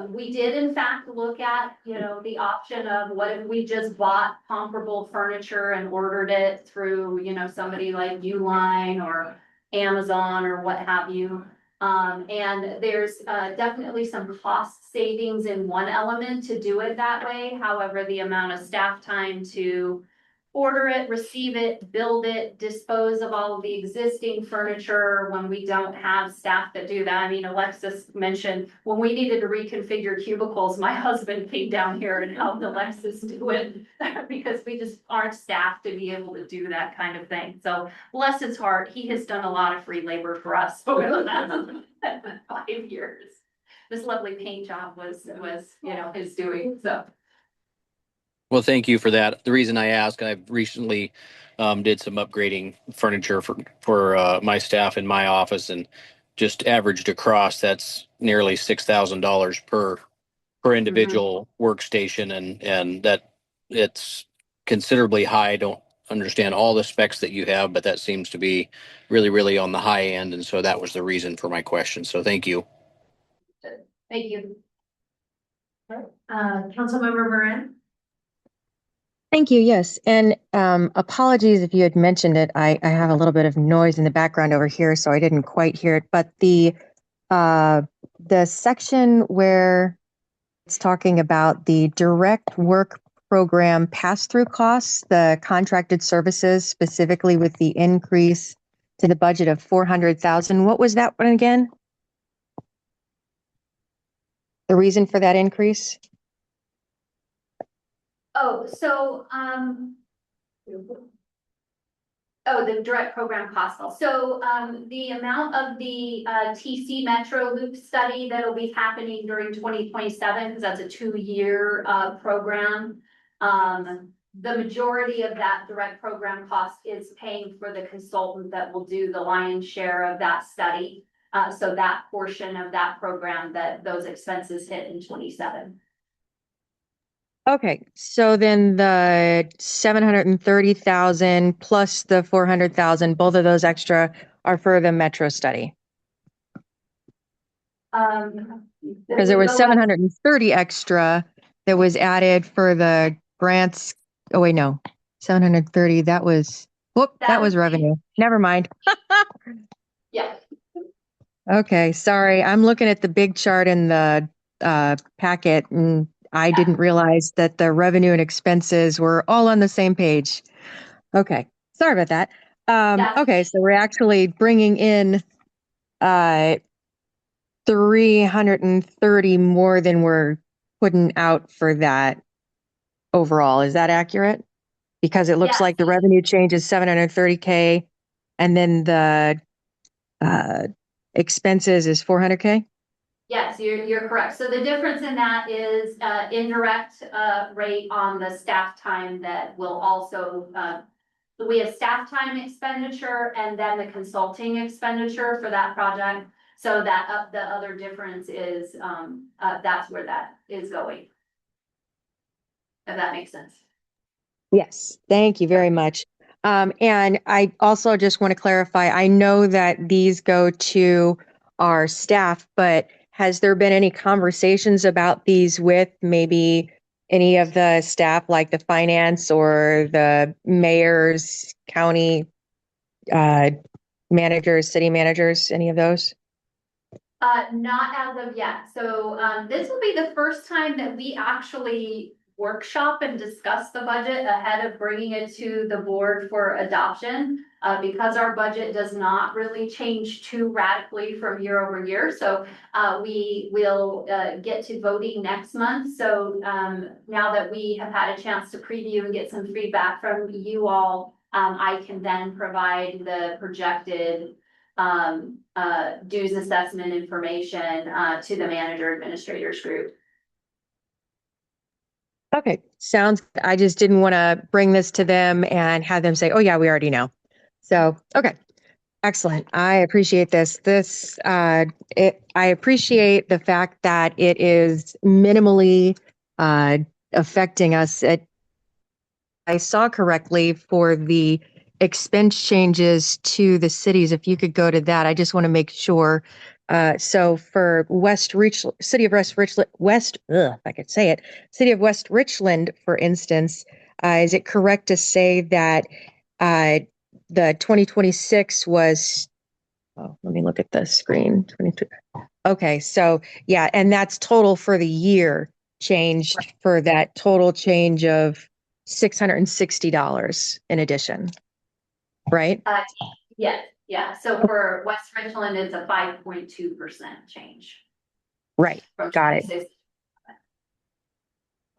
We did in fact look at, the option of what if we just bought comparable furniture and ordered it through, somebody like Uline or Amazon or what have you. And there's definitely some cost savings in one element to do it that way. However, the amount of staff time to order it, receive it, build it, dispose of all of the existing furniture when we don't have staff that do that. I mean, Alexis mentioned when we needed to reconfigure cubicles, my husband came down here and helped Alexis do it because we just aren't staffed to be able to do that kind of thing. So bless his heart, he has done a lot of free labor for us over the last 5 years. This lovely paint job was his doing, so. Well, thank you for that. The reason I ask, I've recently did some upgrading furniture for my staff in my office, and just averaged across, that's nearly $6,000 per individual workstation, and that it's considerably high. I don't understand all the specs that you have, but that seems to be really, really on the high end, and so that was the reason for my question. So thank you. Thank you. Councilmember Moran? Thank you. Yes. And apologies if you had mentioned it. I have a little bit of noise in the background over here, so I didn't quite hear it. But the section where it's talking about the direct work program pass-through costs, the contracted services, specifically with the increase to the budget of 400,000. What was that one again? The reason for that increase? Oh, so, the direct program cost. So, the amount of the, TC Metro Loop study that'll be happening during 2027, because that's a 2-year, program. The majority of that direct program cost is paying for the consultant that will do the lion's share of that study. So that portion of that program, that those expenses hit in 27. Okay, so then the 730,000 plus the 400,000, both of those extra are for the Metro study. Because there was 730 extra that was added for the grants. Oh wait, no, 730. That was that was revenue. Never mind. Yeah. Okay, sorry. I'm looking at the big chart in the packet, and I didn't realize that the revenue and expenses were all on the same page. Okay, sorry about that. Okay, so we're actually bringing in 330 more than we're putting out for that overall. Is that accurate? Because it looks like the revenue change is 730K, and then the expenses is 400K. Yes, you're correct. So the difference in that is indirect rate on the staff time that will also, we have staff time expenditure and then the consulting expenditure for that project. So that the other difference is that's where that is going. If that makes sense. Yes, thank you very much. And I also just want to clarify, I know that these go to our staff, but has there been any conversations about these with maybe any of the staff, like the finance or the mayors, county managers, city managers, any of those? Not as of yet. So this will be the first time that we actually workshop and discuss the budget ahead of bringing it to the board for adoption. Because our budget does not really change too radically from year over year. So we will get to voting next month. So now that we have had a chance to preview and get some feedback from you all, I can then provide the projected dues assessment information to the manager administrators group. Okay, sounds good. I just didn't want to bring this to them and have them say, oh yeah, we already know. So, okay, excellent. I appreciate this. I appreciate the fact that it is minimally affecting us. I saw correctly for the expense changes to the cities. If you could go to that, I just want to make sure. So for City of West Richland, if I could say it, City of West Richland, for instance, is it correct to say that the 2026 was? Oh, let me look at the screen. 22. Okay, so yeah, and that's total for the year changed for that total change of $660 in addition, right? Yeah. So for West Richland, it's a 5.2% change. Right. Got it.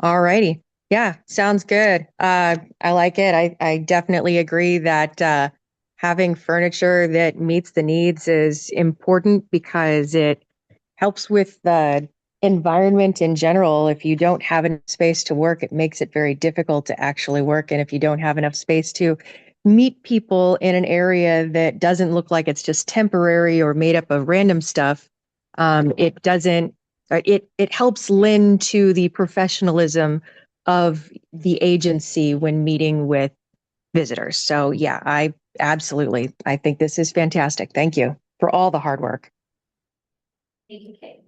All righty. Yeah, sounds good. I like it. I definitely agree that having furniture that meets the needs is important because it helps with the environment in general. If you don't have enough space to work, it makes it very difficult to actually work. And if you don't have enough space to meet people in an area that doesn't look like it's just temporary or made up of random stuff, it doesn't, it helps lend to the professionalism of the agency when meeting with visitors. So yeah, I think this is fantastic. Thank you for all the hard work. Thank you, Kate.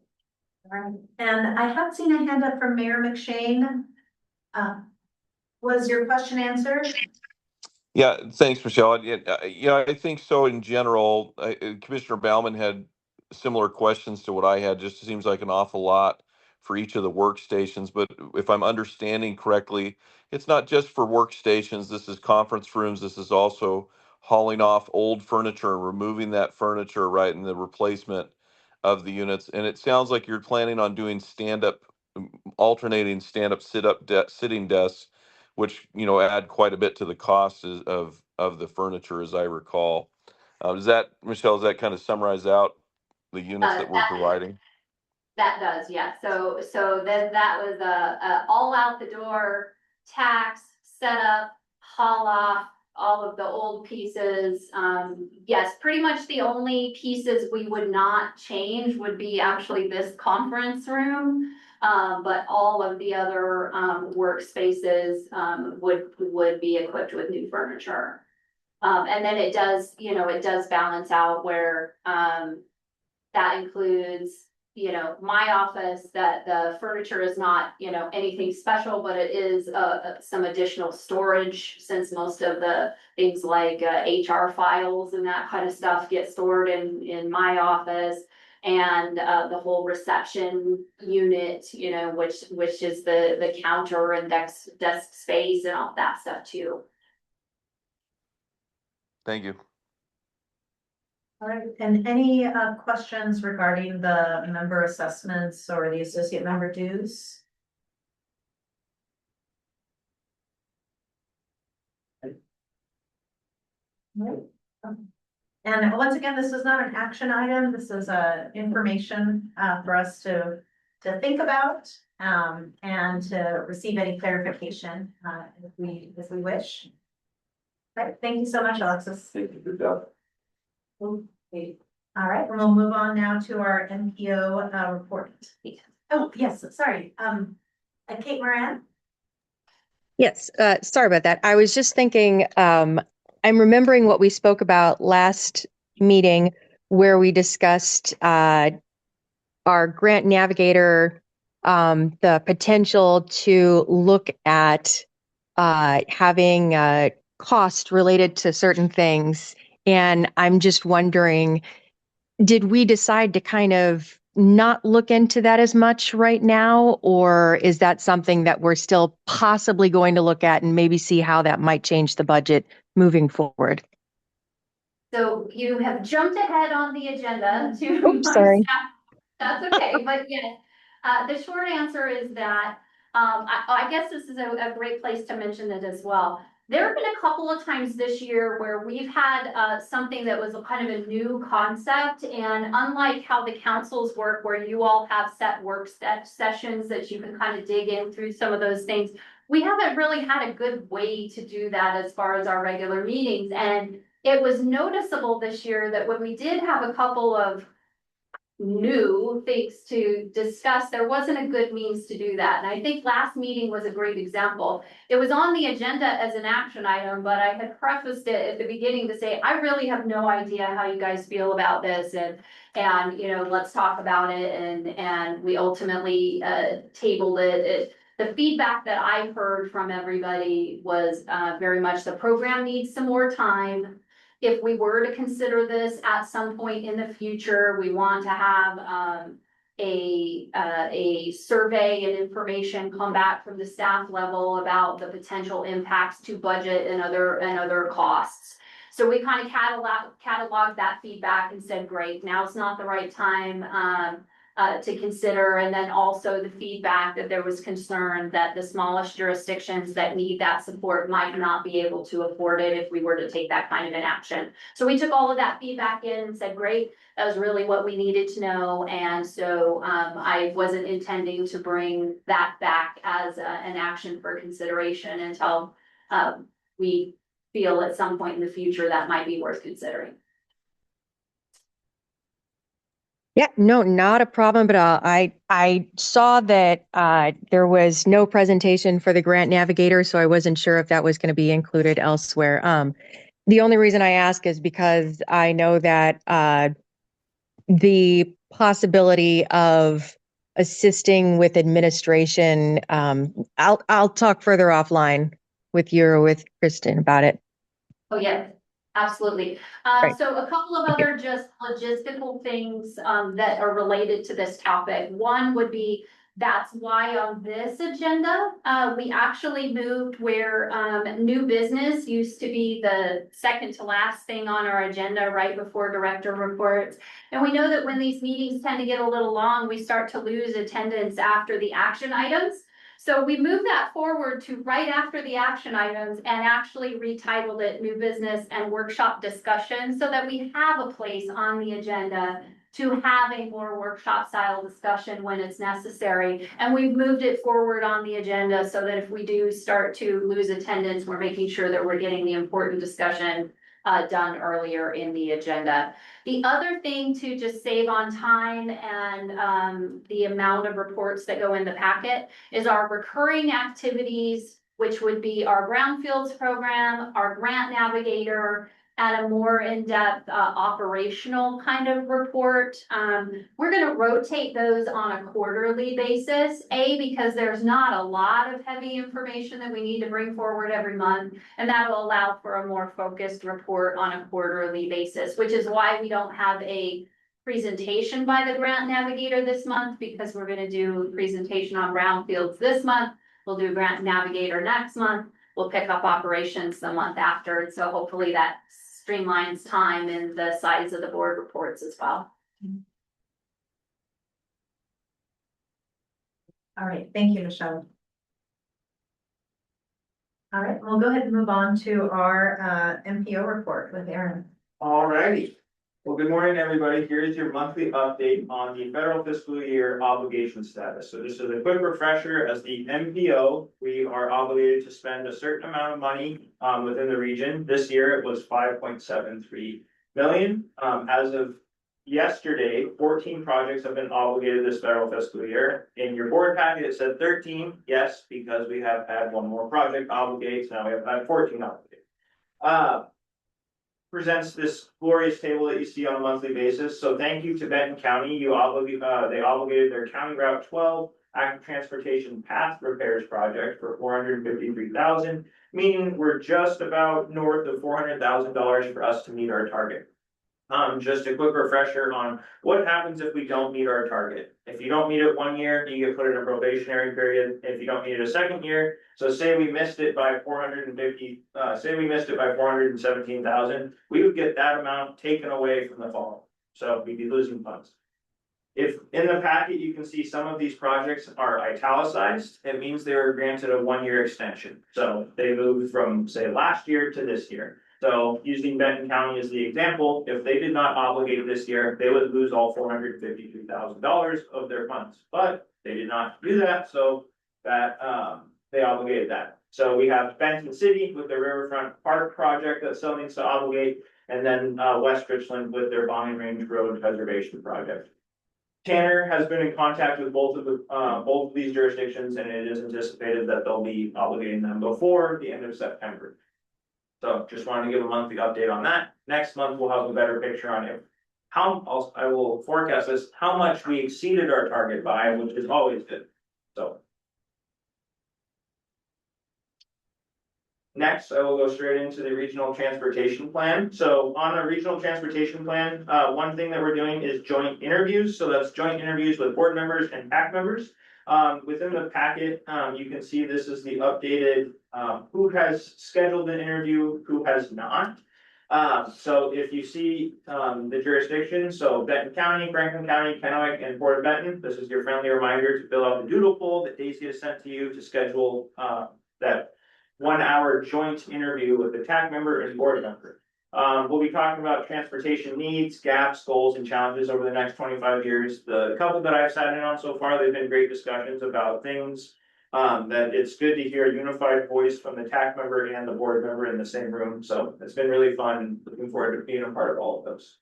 And I have seen a hand up from Mayor McShane. Was your question answered? Yeah, thanks, Michelle. I think so in general. Commissioner Bauman had similar questions to what I had. Just seems like an awful lot for each of the workstations, but if I'm understanding correctly, it's not just for workstations. This is conference rooms. This is also hauling off old furniture and removing that furniture, right, and the replacement of the units. And it sounds like you're planning on doing stand-up, alternating stand-up, sitting desks, which, you know, add quite a bit to the cost of the furniture, as I recall. Does that, Michelle, does that kind of summarize out the units that we're providing? That does, yeah. So then that was a all out the door, tax, setup, haul off, all of the old pieces. Yes, pretty much the only pieces we would not change would be actually this conference room. But all of the other workspaces would be equipped with new furniture. And then it does, you know, it does balance out where that includes, you know, my office, that the furniture is not, you know, anything special, but it is some additional storage, since most of the things like HR files and that kind of stuff get stored in my office. And the whole reception unit, you know, which is the counter and desk space and all that stuff too. Thank you. All right, and any questions regarding the member assessments or the associate member dues? Right. And once again, this is not an action item. This is information for us to think about and to receive any clarification if we wish. All right, thank you so much, Alexis. Thank you, good job. Okay. All right, and we'll move on now to our NPO report. Oh, yes, sorry. Kate Moran. Yes, sorry about that. I was just thinking, I'm remembering what we spoke about last meeting where we discussed our grant navigator, the potential to look at having cost related to certain things. And I'm just wondering, did we decide to kind of not look into that as much right now? Or is that something that we're still possibly going to look at and maybe see how that might change the budget moving forward? So you have jumped ahead on the agenda to. Oops, sorry. That's okay, but yes, the short answer is that, I guess this is a great place to mention it as well. There have been a couple of times this year where we've had something that was a kind of a new concept, and unlike how the councils work, where you all have set work sessions that you can kind of dig in through some of those things, we haven't really had a good way to do that as far as our regular meetings. And it was noticeable this year that when we did have a couple of new things to discuss, there wasn't a good means to do that. And I think last meeting was a great example. It was on the agenda as an action item, but I had prefaced it at the beginning to say, I really have no idea how you guys feel about this, and you know, let's talk about it. And we ultimately tabled it. The feedback that I heard from everybody was very much the program needs some more time. If we were to consider this at some point in the future, we want to have a survey and information come back from the staff level about the potential impacts to budget and other costs. So we kind of cataloged that feedback and said, great, now's not the right time to consider. And then also the feedback that there was concern that the smallest jurisdictions that need that support might not be able to afford it if we were to take that kind of an action. So we took all of that feedback in and said, great, that was really what we needed to know. And so I wasn't intending to bring that back as an action for consideration until we feel at some point in the future that might be worth considering. Yeah, no, not a problem, but I saw that there was no presentation for the grant navigator, so I wasn't sure if that was going to be included elsewhere. The only reason I ask is because I know that the possibility of assisting with administration, I'll talk further offline with you or with Kristen about it. Oh, yeah, absolutely. Right. So a couple of other just logistical things that are related to this topic. One would be That's why on this agenda, we actually moved where, new business used to be the second to last thing on our agenda right before director reports. And we know that when these meetings tend to get a little long, we start to lose attendance after the action items. So we moved that forward to right after the action items and actually retitled it New Business and Workshop Discussion so that we have a place on the agenda to have a more workshop style discussion when it's necessary. And we've moved it forward on the agenda so that if we do start to lose attendance, we're making sure that we're getting the important discussion done earlier in the agenda. The other thing to just save on time and the amount of reports that go in the packet is our recurring activities, which would be our brownfields program, our grant navigator, and a more in-depth operational kind of report. We're gonna rotate those on a quarterly basis, because there's not a lot of heavy information that we need to bring forward every month, and that will allow for a more focused report on a quarterly basis, which is why we don't have a presentation by the grant navigator this month, because we're gonna do a presentation on brownfields this month. We'll do grant navigator next month. We'll pick up operations the month after, and so hopefully that streamlines time and the size of the board reports as well. All right, thank you, Michelle. All right, we'll go ahead and move on to our MPO report with Aaron. All righty. Well, good morning, everybody. Here's your monthly update on the federal fiscal year obligation status. So just as a quick refresher, as the MPO, we are obligated to spend a certain amount of money within the region. This year it was 5.73 million. As of yesterday, 14 projects have been obligated this federal fiscal year. In your board packet, it said 13. Yes, because we have had one more project obligate, so now we have had 14 obligated. Presents this glorious table that you see on a monthly basis. So thank you to Benton County. They obligated their County Route 12 active transportation path repairs project for $453,000, meaning we're just about north of $400,000 for us to meet our target. Just a quick refresher on what happens if we don't meet our target. If you don't meet it 1 year, you get put in a probationary period. If you don't meet it a second year, so say we missed it by 417,000, we would get that amount taken away from the fall. So we'd be losing funds. If in the packet, you can see some of these projects are italicized, it means they were granted a 1-year extension. So they moved from, say, last year to this year. So using Benton County as the example, if they did not obligate this year, they would lose all $453,000 of their funds, but they did not do that. So that, they obligated that. So we have Benton City with their Riverfront Park project that still needs to obligate, and then West Richland with their Bonnie Range Road Preservation project. Tanner has been in contact with both of these jurisdictions, and it is anticipated that they'll be obligating them before the end of September. So just wanted to give a monthly update on that. Next month, we'll have a better picture on it. I will forecast this, how much we exceeded our target by, which is always good. So. Next, I will go straight into the regional transportation plan. So on a regional transportation plan, one thing that we're doing is joint interviews. So that's joint interviews with board members and PAC members. Within the packet, you can see this is the updated, who has scheduled an interview, who has not. So if you see the jurisdiction, so Benton County, Franklin County, Kennewick, and Port of Benton, this is your friendly reminder to fill out the doodle poll that Daisy has sent to you to schedule that 1-hour joint interview with the TAC member and board member. We'll be talking about transportation needs, gaps, goals, and challenges over the next 25 years. The couple that I've sat in on so far, they've been great discussions about things that it's good to hear a unified voice from the TAC member and the board member in the same room. So it's been really fun. Looking forward to being a part of all of those.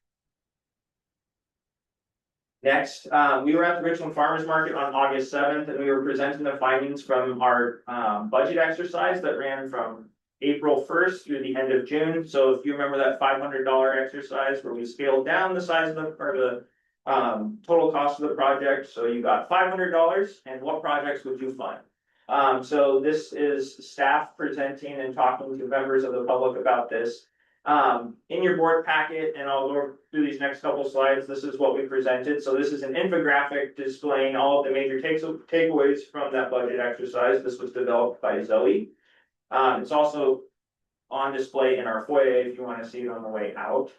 Next, we were at the Richland Farmers Market on August 7th, and we were presenting the findings from our budget exercise that ran from April 1st through the end of June. So if you remember that $500 exercise where we scaled down the size of the total cost of the project. So you got $500, and what projects would you fund? So this is staff presenting and talking to members of the public about this. In your board packet, and I'll go through these next couple slides, this is what we presented. So this is an infographic displaying all of the major takeaways from that budget exercise. This was developed by Zoe. It's also on display in our foyer if you want to see it on the way out.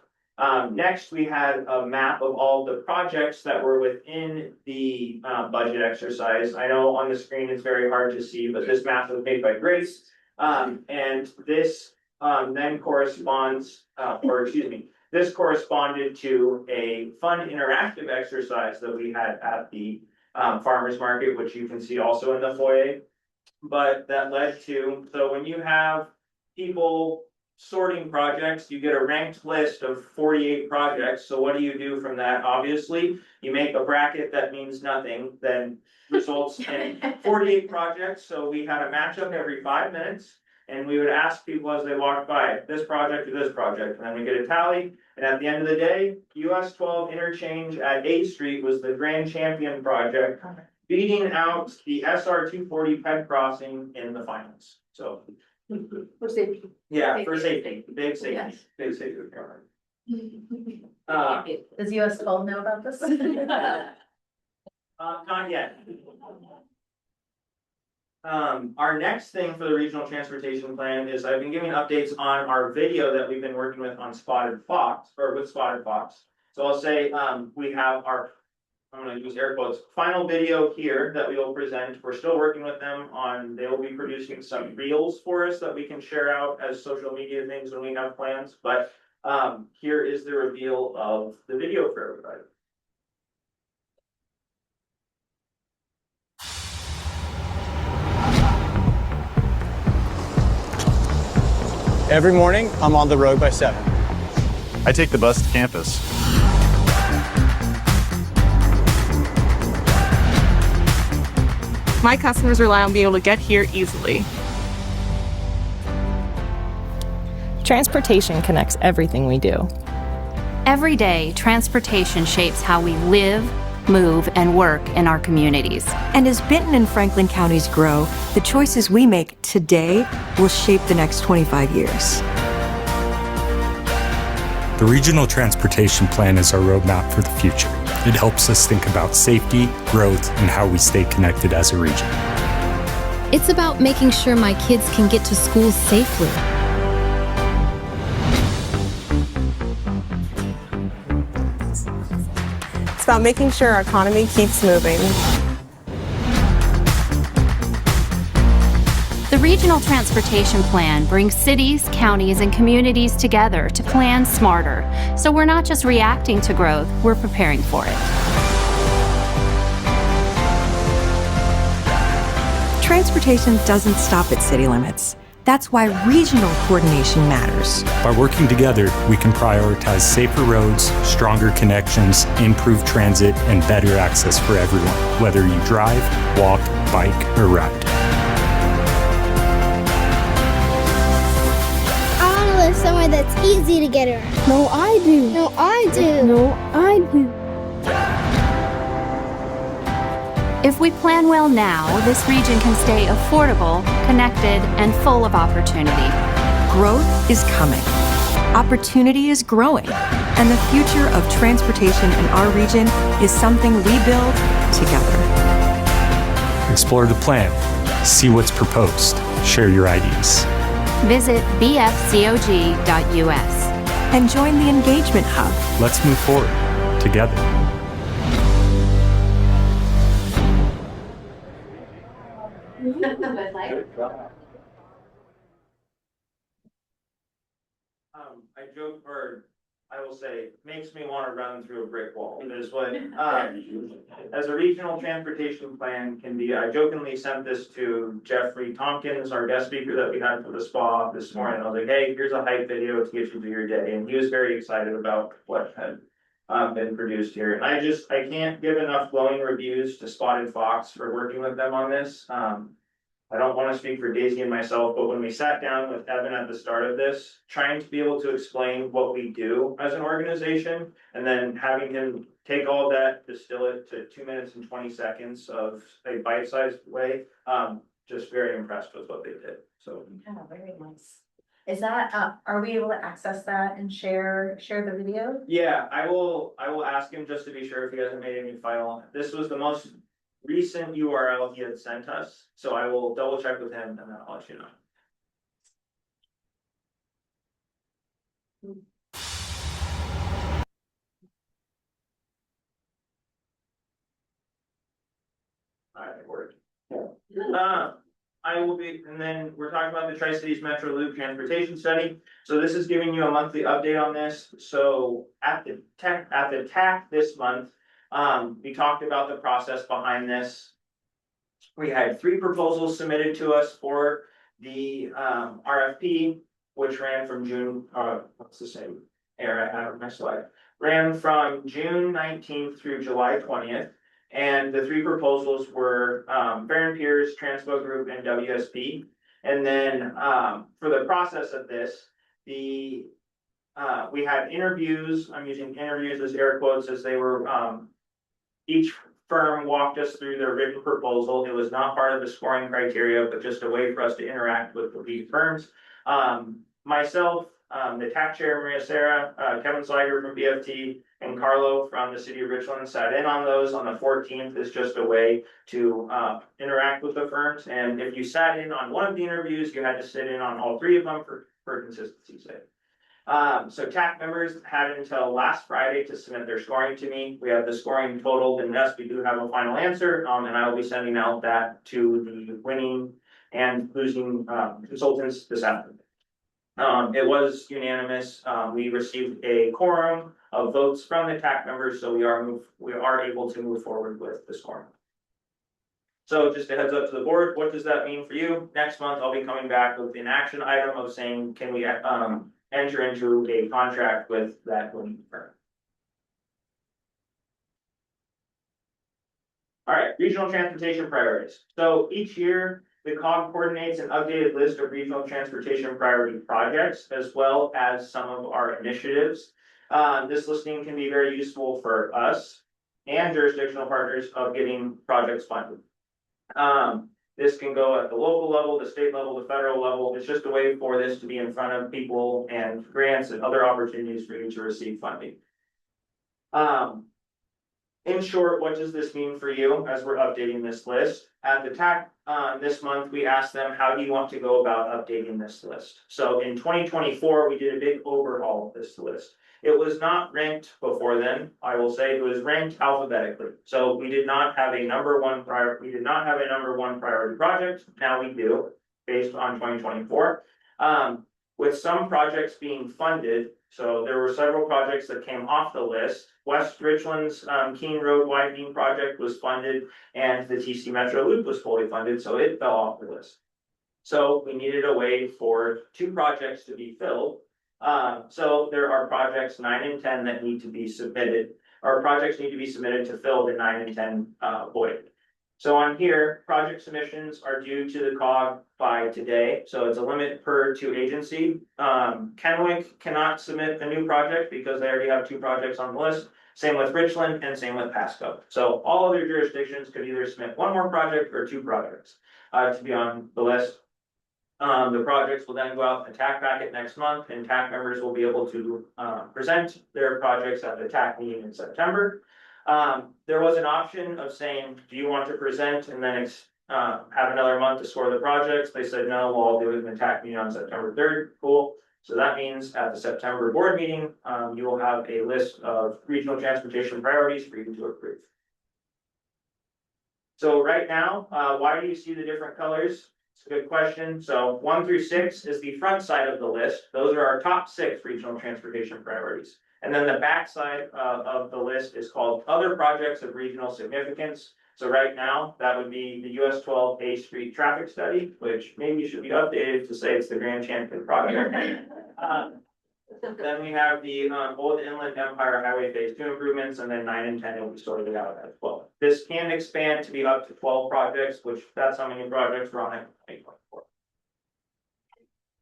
Next, we had a map of all the projects that were within the budget exercise. I know on the screen it's very hard to see, but this map was made by Grace. And this then corresponds, this corresponded to a fun interactive exercise that we had at the farmers market, which you can see also in the foyer. But that led to, so when you have people sorting projects, you get a ranked list of 48 projects. So what do you do from that? Obviously, you make a bracket that means nothing, then results in 48 projects. So we had a matchup every 5 minutes, and we would ask people as they walked by, this project or this project, and then we get a tally. And at the end of the day, US 12 interchange at A Street was the grand champion project, beating out the SR 240 ped crossing in the finals. So. For safety. Yeah, for safety, big safety, Yes. big safety. Does US 12 know about this? Not yet. Our next thing for the regional transportation plan is I've been giving updates on our video that we've been working with on Spotted Fox, or with Spotted Fox. So I'll say, we have our, I'm gonna use air quotes, final video here that we will present. We're still working with them on, they will be producing some reels for us that we can share out as social media things when we have plans. But here is the reveal of the video for everybody. Every morning, I'm on the road by 7. I take the bus to campus. My customers rely on being able to get here easily. Transportation connects everything we do. Every day, transportation shapes how we live, move, and work in our communities. And as Benton and Franklin counties grow, the choices we make today will shape the next 25 years. The Regional Transportation Plan is our roadmap for the future. It helps us think about safety, growth, and how we stay connected as a region. It's about making sure my kids can get to school safely. It's about making sure our economy keeps moving. The Regional Transportation Plan brings cities, counties, and communities together to plan smarter. So we're not just reacting to growth, we're preparing for it. Transportation doesn't stop at city limits. That's why regional coordination matters. By working together, we can prioritize safer roads, stronger connections, improved transit, and better access for everyone, whether you drive, walk, bike, or ride. Somewhere that's easy to get around. No, I do. No, I do. No, I do. If we plan well now, this region can stay affordable, connected, and full of opportunity. Growth is coming. Opportunity is growing. And the future of transportation in our region is something we build together. Explore the plan. See what's proposed. Share your ideas. Visit BFCOG.us and join the Engagement Hub. Let's move forward together. I joke, or I will say, makes me want to run through a brick wall. Is what, as a regional transportation plan can be, I jokingly sent this to Jeffrey Tompkins, our guest speaker that we had for the spa this morning. I was like, hey, here's a hype video to get you through your day. And he was very excited about what had been produced here. And I can't give enough glowing reviews to Spotted Fox for working with them on this. I don't want to speak for Daisy and myself, but when we sat down with Evan at the start of this, trying to be able to explain what we do as an organization, and then having him take all that, distill it to 2 minutes and 20 seconds of a bite-sized way, just very impressed with what they did. So. Yeah, very nice. Is that, are we able to access that and share the video? Yeah, I will ask him just to be sure if he hasn't made any final. This was the most recent URL he had sent us, so I will double check with him and then I'll let you know. Alright, word. I will be, and then we're talking about the Tri-Cities Metro Loop Transportation Study. So this is giving you a monthly update on this. So at the TAC this month, we talked about the process behind this. We had 3 proposals submitted to us for the RFP, which ran from June, what's the same era I have on my slide? Ran from June 19th through July 20th. And the 3 proposals were Baron Piers, Transpo Group, and WSP. And then for the process of this, we had interviews. I'm using interviews as air quotes, as they were each firm walked us through their written proposal. It was not part of the scoring criteria, but just a way for us to interact with the lead firms. Myself, the TAC chair, Maria Sarah, Kevin Sliger from BFT, and Carlo from the city of Richland sat in on those on the 14th. Is just a way to interact with the firms. And if you sat in on one of the interviews, you had to sit in on all 3 of them for consistency's sake. So TAC members had until last Friday to submit their scoring to me. We have the scoring totaled, and yes, we do have a final answer, and I will be sending out that to the winning and losing consultants this afternoon. It was unanimous. We received a quorum of votes from the TAC members, so we are able to move forward with the scoring. So just a heads up to the board, what does that mean for you? Next month, I'll be coming back with an action item of saying, can we enter into a contract with that winning firm? All right, regional transportation priorities. So each year, the COG coordinates an updated list of regional transportation priority projects, as well as some of our initiatives. This listing can be very useful for us and jurisdictional partners of getting projects funded. This can go at the local level, the state level, the federal level. It's just a way for this to be in front of people and grants and other opportunities for you to receive funding. In short, what does this mean for you as we're updating this list? At the TAC this month, we asked them, how do you want to go about updating this list? So in 2024, we did a big overhaul of this list. It was not ranked before then. I will say it was ranked alphabetically. So we did not have a number one priority project. Now we do, based on 2024. With some projects being funded, so there were several projects that came off the list. West Richland's Keene Road widening project was funded, and the TC Metro Loop was fully funded, so it fell off the list. So we needed a way for 2 projects to be filled. So there are projects 9 and 10 that need to be submitted, or projects need to be submitted to fill the 9 and 10 void. So on here, project submissions are due to the COG by today, so it's a limit per 2 agency. Kennewick cannot submit a new project because they already have 2 projects on the list. Same with Richland and same with Pasco. So all other jurisdictions could either submit 1 more project or 2 projects to be on the list. The projects will then go out in the TAC packet next month, and TAC members will be able to present their projects at the TAC meeting in September. There was an option of saying, do you want to present and then have another month to score the projects? They said, no, we'll all do it in the TAC meeting on September 3rd. Cool. So that means at the September board meeting, you will have a list of regional transportation priorities for you to approve. So right now, why do you see the different colors? It's a good question. So 1 through 6 is the front side of the list. Those are our top 6 regional transportation priorities. And then the back side of the list is called other projects of regional significance. So right now, that would be the US 12 A Street traffic study, which maybe should be updated to say it's the Grand Champion project. Then we have the Old Inland Empire Highway Phase 2 improvements, and then 9 and 10 will be sorted out as well. This can expand to be up to 12 projects, which that's how many projects we're on in 2024.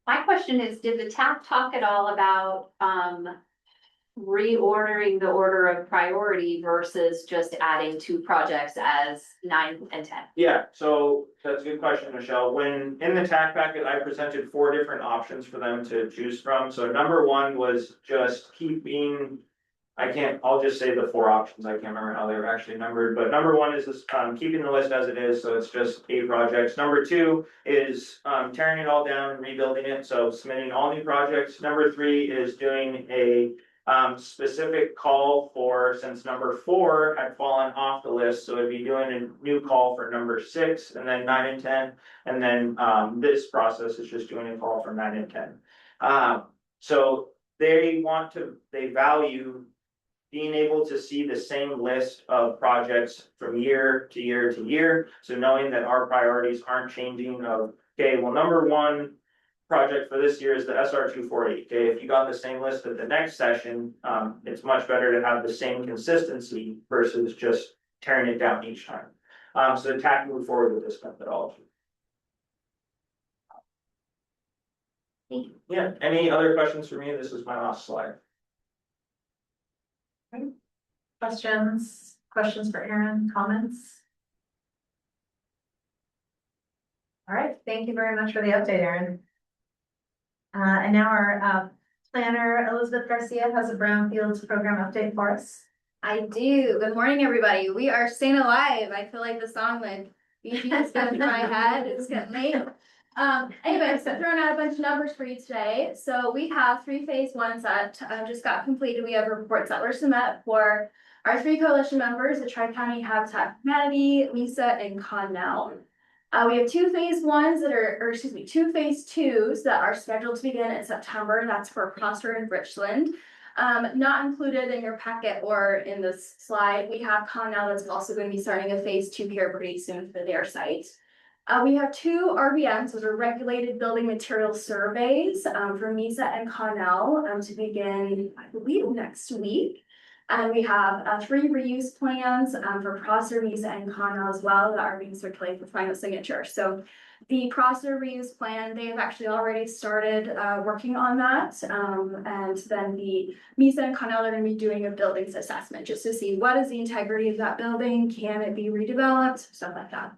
My question is, did the TAC talk at all about reordering the order of priority versus just adding two projects as 9 and 10? Yeah, so that's a good question, Michelle. When in the TAC packet, I presented 4 different options for them to choose from. So number 1 was just keeping, I'll just say the 4 options. I can't remember how they were actually numbered, but number 1 is this, keeping the list as it is. So it's just 8 projects. Number 2 is, tearing it all down and rebuilding it. So submitting all new projects. Number 3 is doing a specific call for, since number 4 had fallen off the list, so it'd be doing a new call for number 6 and then 9 and 10. And then this process is just doing a call for 9 and 10. So they value being able to see the same list of projects from year to year to year. So knowing that our priorities aren't changing of, okay, well, number 1 project for this year is the SR 248. Okay, if you got the same list at the next session, it's much better to have the same consistency versus just tearing it down each time. So the TAC moved forward with this methodology. Yeah, any other questions for me? This is my last slide. Questions for Aaron, comments? All right, thank you very much for the update, Aaron. And now our planner, Elizabeth Garcia, has a Brownfields program update for us. I do. Good morning, everybody. We are staying alive. I feel like the song like BG is going through my head. It's getting late. Anyway, so throwing out a bunch of numbers for you today. So we have 3 phase 1s that just got completed. We have reports that were submitted for our 3 coalition members, the Tri-County Habitat for Humanity, MESA, and Connell. We have 2 phase 1s that are, or excuse me, 2 phase 2s that are scheduled to begin in September. That's for Prosser and Richland. Not included in your packet or in this slide, we have Connell that's also going to be starting a phase 2 here pretty soon for their site. We have 2 RBMs, those are regulated building material surveys for MESA and Connell to begin, I believe, next week. And we have 3 reuse plans for Prosser, MESA, and Connell as well that are being circulated for final signature. So the Prosser reuse plan, they have actually already started working on that. And then the MESA and Connell are going to be doing a buildings assessment just to see what is the integrity of that building, can it be redeveloped, stuff like that.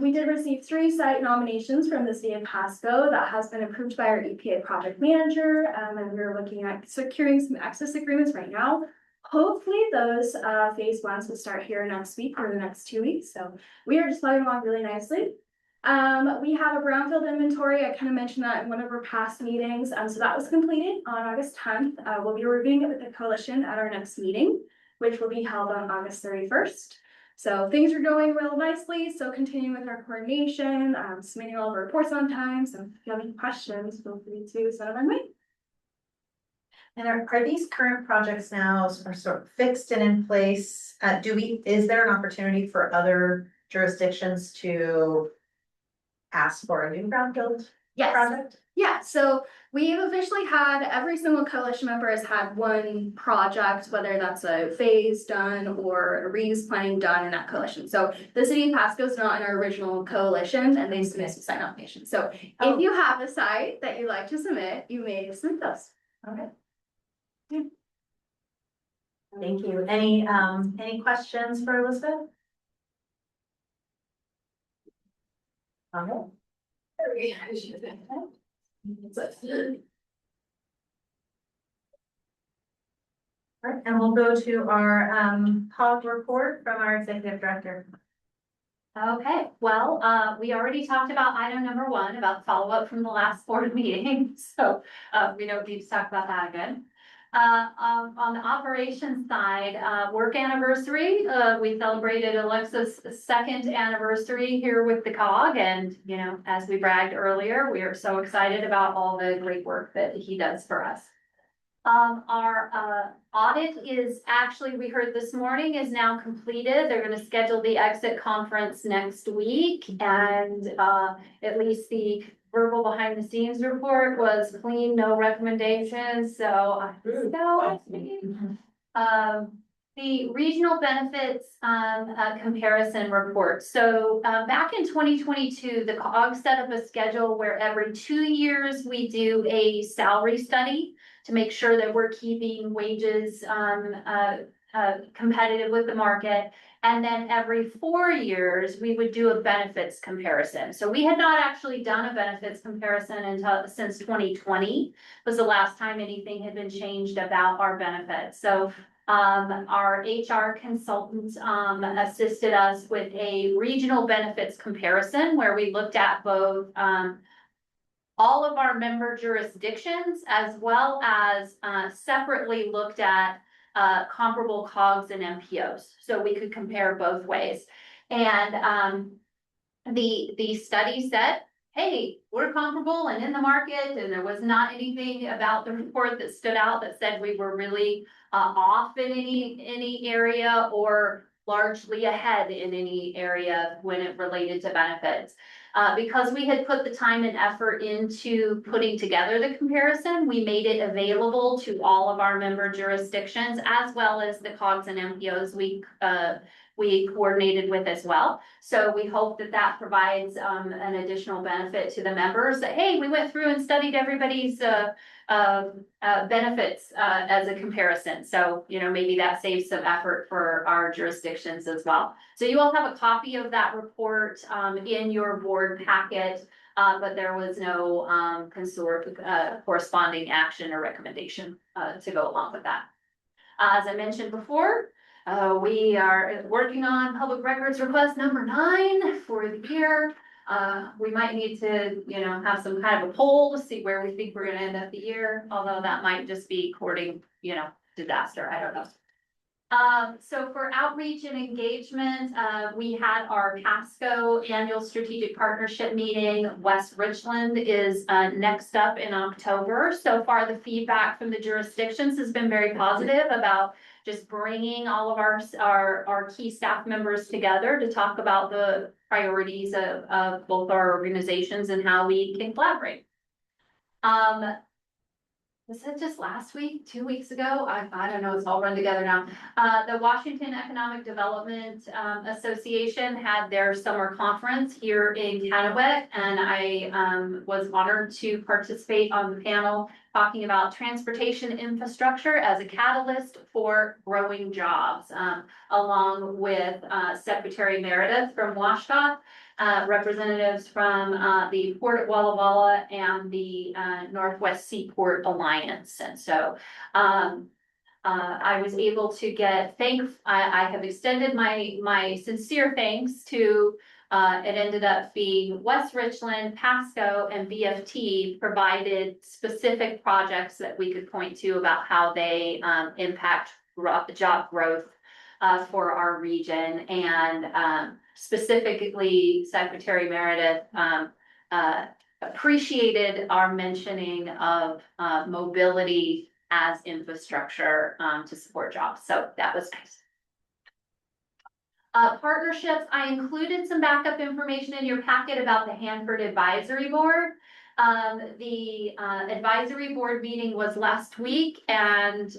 We did receive 3 site nominations from the city of Pasco that has been approved by our EPA project manager. And we're looking at securing some access agreements right now. Hopefully those phase 1s will start here next week or the next 2 weeks. So we are just plugging along really nicely. We have a brownfield inventory. I kind of mentioned that in one of our past meetings. So that was completed on August 10th. We'll be reviewing it with the coalition at our next meeting, which will be held on August 31st. So things are going real nicely. So continuing with our coordination, submitting all of our reports on time. So if you have any questions, feel free to send them my way. And are these current projects now are sort of fixed and in place? Is there an opportunity for other jurisdictions to ask for a new brownfield project? Yeah, so we've officially had, every single coalition member has had 1 project, whether that's a phase done or a reuse planning done in that coalition. So the city of Pasco is not in our original coalition and they submit some site nominations. So if you have a site that you'd like to submit, you may submit those. Okay. Thank you. Any questions for Elizabeth? Okay. All right, and we'll go to our COG report from our executive director. Okay, well, we already talked about item number 1 about follow-up from the last board meeting. So we don't need to talk about that again. On the operations side, work anniversary, we celebrated Alexa's 2nd anniversary here with the COG. And, you know, as we bragged earlier, we are so excited about all the great work that he does for us. Our audit is actually, we heard this morning, is now completed. They're going to schedule the exit conference next week. And at least the verbal behind the scenes report was clean, no recommendations. So the regional benefits comparison report. So back in 2022, the COG set up a schedule where every 2 years we do a salary study. to make sure that we're keeping wages, competitive with the market. And then every 4 years, we would do a benefits comparison. So we had not actually done a benefits comparison since 2020 was the last time anything had been changed about our benefits. So our HR consultant assisted us with a regional benefits comparison where we looked at both all of our member jurisdictions as well as separately looked at comparable COGs and MPOs. So we could compare both ways. And the study said, hey, we're comparable and in the market, and there was not anything about the report that stood out that said we were really off in any area or largely ahead in any area when it related to benefits. Because we had put the time and effort into putting together the comparison, we made it available to all of our member jurisdictions as well as the COGs and MPOs we coordinated with as well. So we hope that that provides an additional benefit to the members that, hey, we went through and studied everybody's benefits as a comparison. So, you know, maybe that saves some effort for our jurisdictions as well. So you all have a copy of that report in your board packet, but there was no corresponding action or recommendation to go along with that. As I mentioned before, we are working on public records request number 9 for the year. We might need to, you know, have some kind of a poll to see where we think we're going to end up the year, although that might just be courting, you know, disaster. I don't know. So for outreach and engagement, we had our PASCO annual strategic partnership meeting. West Richland is next up in October. So far, the feedback from the jurisdictions has been very positive about just bringing all of our key staff members together to talk about the priorities of both our organizations and how we can collaborate. Was it just last week, 2 weeks ago? I don't know, it's all run together now. The Washington Economic Development Association had their summer conference here in Kennewick, and I was honored to participate on the panel talking about transportation infrastructure as a catalyst for growing jobs, along with Secretary Meredith from WashDOT. Representatives from the Port at Walla Walla and the Northwest Seaport Alliance. And so I was able to get thanks. I have extended my sincere thanks to it ended up being West Richland, PASCO, and BFT provided specific projects that we could point to about how they impact job growth for our region. And specifically, Secretary Meredith appreciated our mentioning of mobility as infrastructure to support jobs. So that was nice. Partnerships, I included some backup information in your packet about the Hanford Advisory Board. The advisory board meeting was last week, and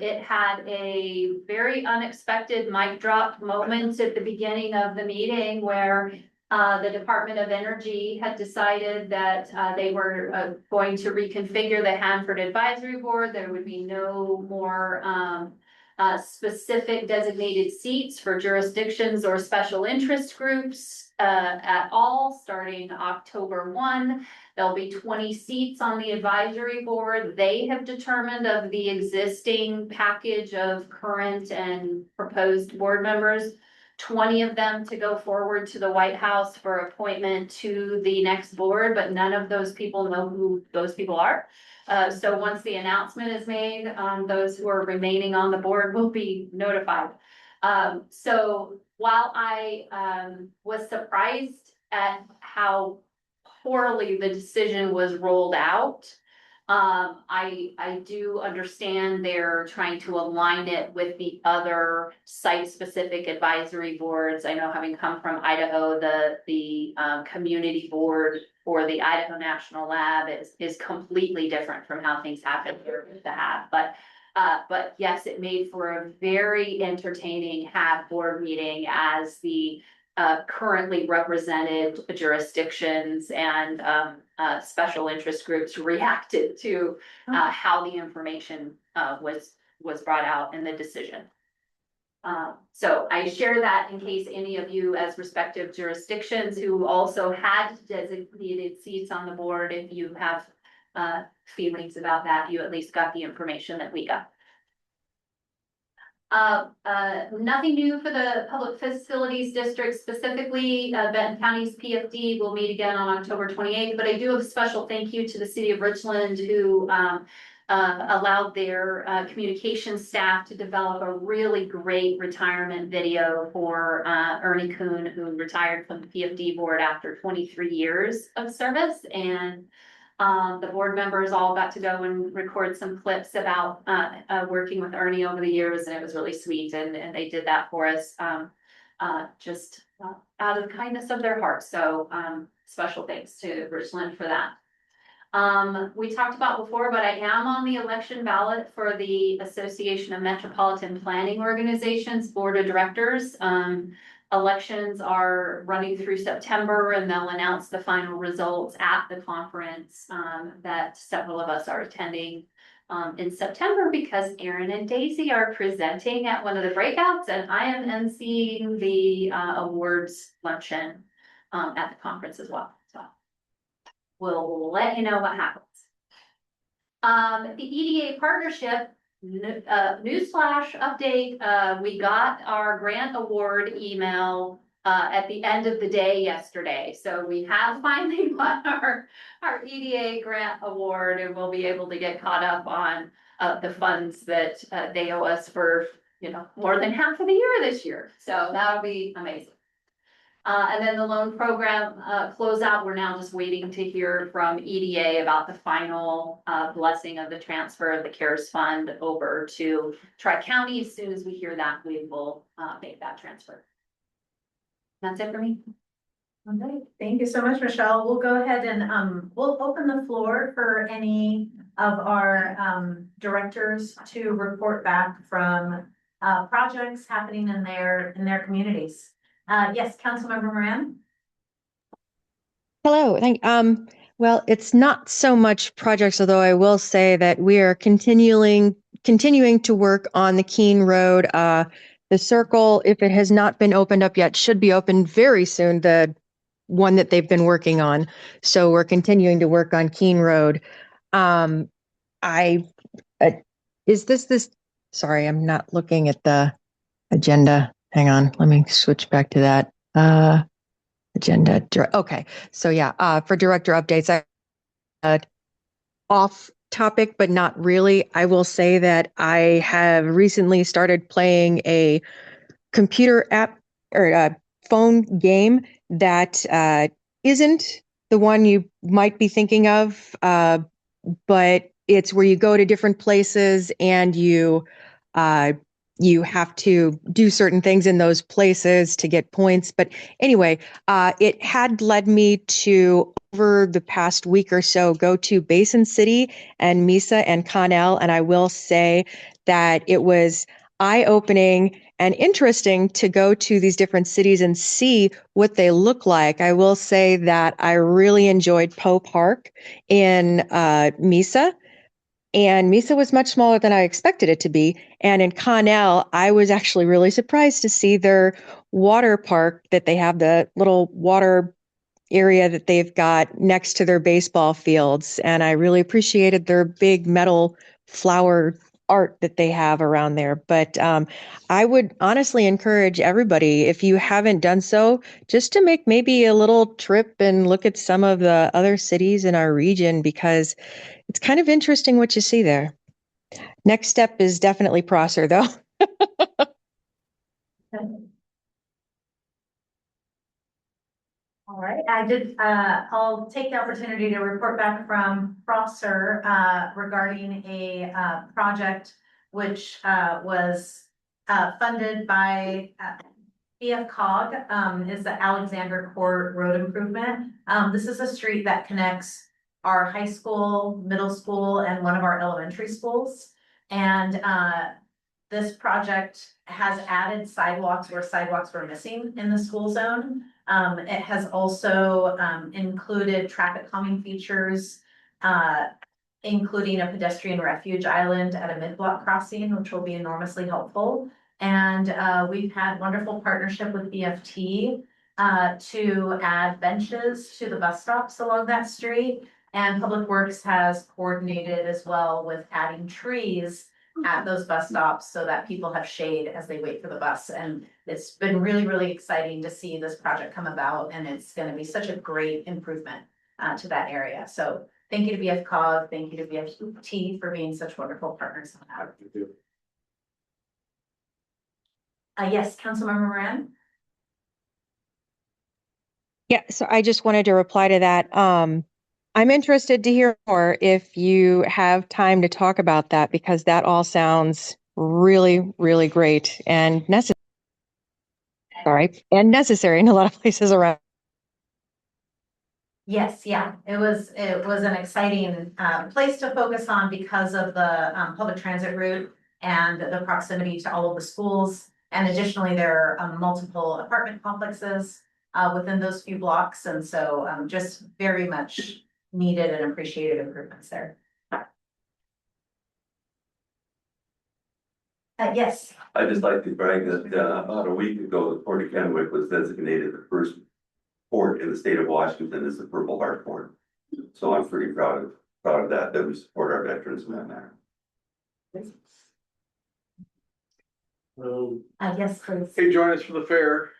it had a very unexpected mic drop moment at the beginning of the meeting where the Department of Energy had decided that they were going to reconfigure the Hanford Advisory Board. There would be no more specific designated seats for jurisdictions or special interest groups at all, starting October 1. There'll be 20 seats on the advisory board. They have determined of the existing package of current and proposed board members, 20 of them to go forward to the White House for appointment to the next board, but none of those people know who those people are. So once the announcement is made, those who are remaining on the board will be notified. So while I was surprised at how poorly the decision was rolled out, I do understand they're trying to align it with the other site-specific advisory boards. I know, having come from Idaho, the community board for the Idaho National Lab is completely different from how things happen here with the HAB. But yes, it made for a very entertaining HAB board meeting as the currently represented jurisdictions and special interest groups reacted to how the information was brought out in the decision. So I share that in case any of you as respective jurisdictions who also had designated seats on the board, if you have feelings about that, you at least got the information that we got. Nothing new for the Public Facilities District, specifically Benton County's PFD will meet again on October 28th, but I do have a special thank you to the city of Richland who allowed their communications staff to develop a really great retirement video for Ernie Kuhn, who retired from the PFD board after 23 years of service. And the board members all got to go and record some clips about working with Ernie over the years, and it was really sweet. And they did that for us just out of the kindness of their hearts. So special thanks to Richland for that. We talked about before, but I am on the election ballot for the Association of Metropolitan Planning Organizations Board of Directors. Elections are running through September, and they'll announce the final results at the conference that several of us are attending in September, because Aaron and Daisy are presenting at one of the breakouts, and I am emceeing the awards luncheon at the conference as well. So we'll let you know what happens. The EDA partnership, newsflash update, we got our grant award email at the end of the day yesterday. So we have finally won our EDA grant award, and we'll be able to get caught up on the funds that they owe us for, more than half of the year this year. So that'll be amazing. And then the loan program closeout, we're now just waiting to hear from EDA about the final blessing of the transfer of the CARES fund over to Tri-County. As soon as we hear that, we will make that transfer. That's it for me. Okay, thank you so much, Michelle. We'll go ahead and we'll open the floor for any of our directors to report back from projects happening in their communities. Yes, Councilmember Moran. Hello. Well, it's not so much projects, although I will say that we are continuing to work on the Keene Road. The circle, if it has not been opened up yet, should be opened very soon. The one that they've been working on. So we're continuing to work on Keene Road. Sorry, I'm not looking at the agenda. Hang on, let me switch back to that. Agenda. Okay. So yeah, for director updates, off topic, but not really. I will say that I have recently started playing a computer app or a phone game that isn't the one you might be thinking of, but it's where you go to different places and you have to do certain things in those places to get points. But anyway, it had led me to, over the past week or so, go to Basin City and Mesa and Connell. And I will say that it was eye-opening and interesting to go to these different cities and see what they look like. I will say that I really enjoyed Poe Park in Mesa. And Mesa was much smaller than I expected it to be. And in Connell, I was actually really surprised to see their water park, that they have the little water area that they've got next to their baseball fields. And I really appreciated their big metal flower art that they have around there. But I would honestly encourage everybody, if you haven't done so, just to make maybe a little trip and look at some of the other cities in our region, because it's kind of interesting what you see there. Next step is definitely Prosser, though. All right, I'll take the opportunity to report back from Prosser regarding a project which was funded by BFCOG, is the Alexander Court Road Improvement. This is a street that connects our high school, middle school, and one of our elementary schools. And this project has added sidewalks where sidewalks were missing in the school zone. It has also included traffic calming features, including a pedestrian refuge island at a mid-block crossing, which will be enormously helpful. And we've had wonderful partnership with BFT to add benches to the bus stops along that street. And Public Works has coordinated as well with adding trees at those bus stops so that people have shade as they wait for the bus. And it's been really, really exciting to see this project come about, and it's going to be such a great improvement to that area. So thank you to BFCOG, thank you to BFT for being such wonderful partners on that. Yes, Councilmember Moran. Yeah, so I just wanted to reply to that. I'm interested to hear more if you have time to talk about that, because that all sounds really, really great and necessary. Sorry, and necessary in a lot of places around. Yes, yeah, it was an exciting place to focus on because of the public transit route and the proximity to all of the schools. And additionally, there are multiple apartment complexes within those few blocks. And so just very much needed and appreciated improvements there. Yes. I'd just like to brag that about a week ago, the Port of Kennewick was designated the first port in the state of Washington as the Purple Heart Port. So I'm pretty proud of that we support our veterans in that manner. Yes, please. Hey, join us for the fair.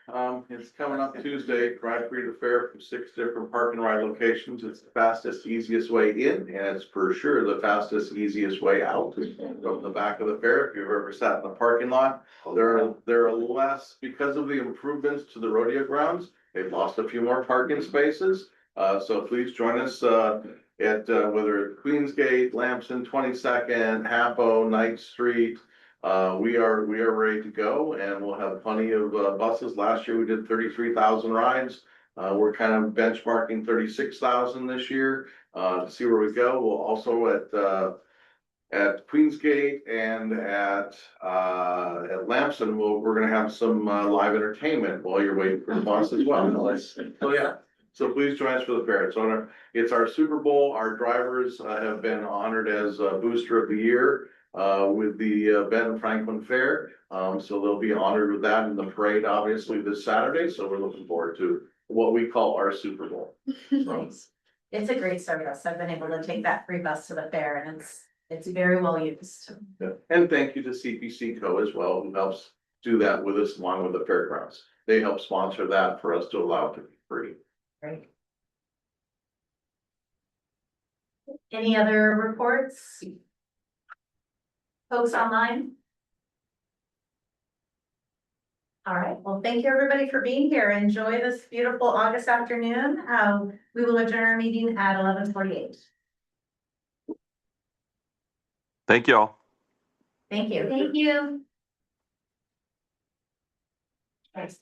It's coming up Tuesday. Drive free to the fair from 6 different park and ride locations. It's the fastest, easiest way in, and it's for sure the fastest, easiest way out from the back of the fair. If you've ever sat in the parking lot, there are less because of the improvements to the rodeo grounds. They've lost a few more parking spaces. So please join us at whether it's Queensgate, Lamson, 22nd, Hapo, Knight Street. We are ready to go, and we'll have plenty of buses. Last year we did 33,000 rides. We're kind of benchmarking 36,000 this year to see where we go. We'll also at Queensgate and at Lamson, we're going to have some live entertainment while you're waiting for the bus as well. So yeah. So please join us for the fair. It's our Super Bowl. Our drivers have been honored as Booster of the Year with the Benton-Franklin Fair. So they'll be honored with that in the parade, obviously, this Saturday. So we're looking forward to what we call our Super Bowl. Nice. It's a great service. I've been able to take that free bus to the fair, and it's very well used. Yeah. And thank you to CPC Co as well, who helps do that with us along with the fairgrounds. They help sponsor that for us to allow it to be free. Great. Any other reports? Folks online? All right, well, thank you everybody for being here. Enjoy this beautiful August afternoon. We will adjourn our meeting at 11:48. Thank you all. Thank you. Thank you. Thanks.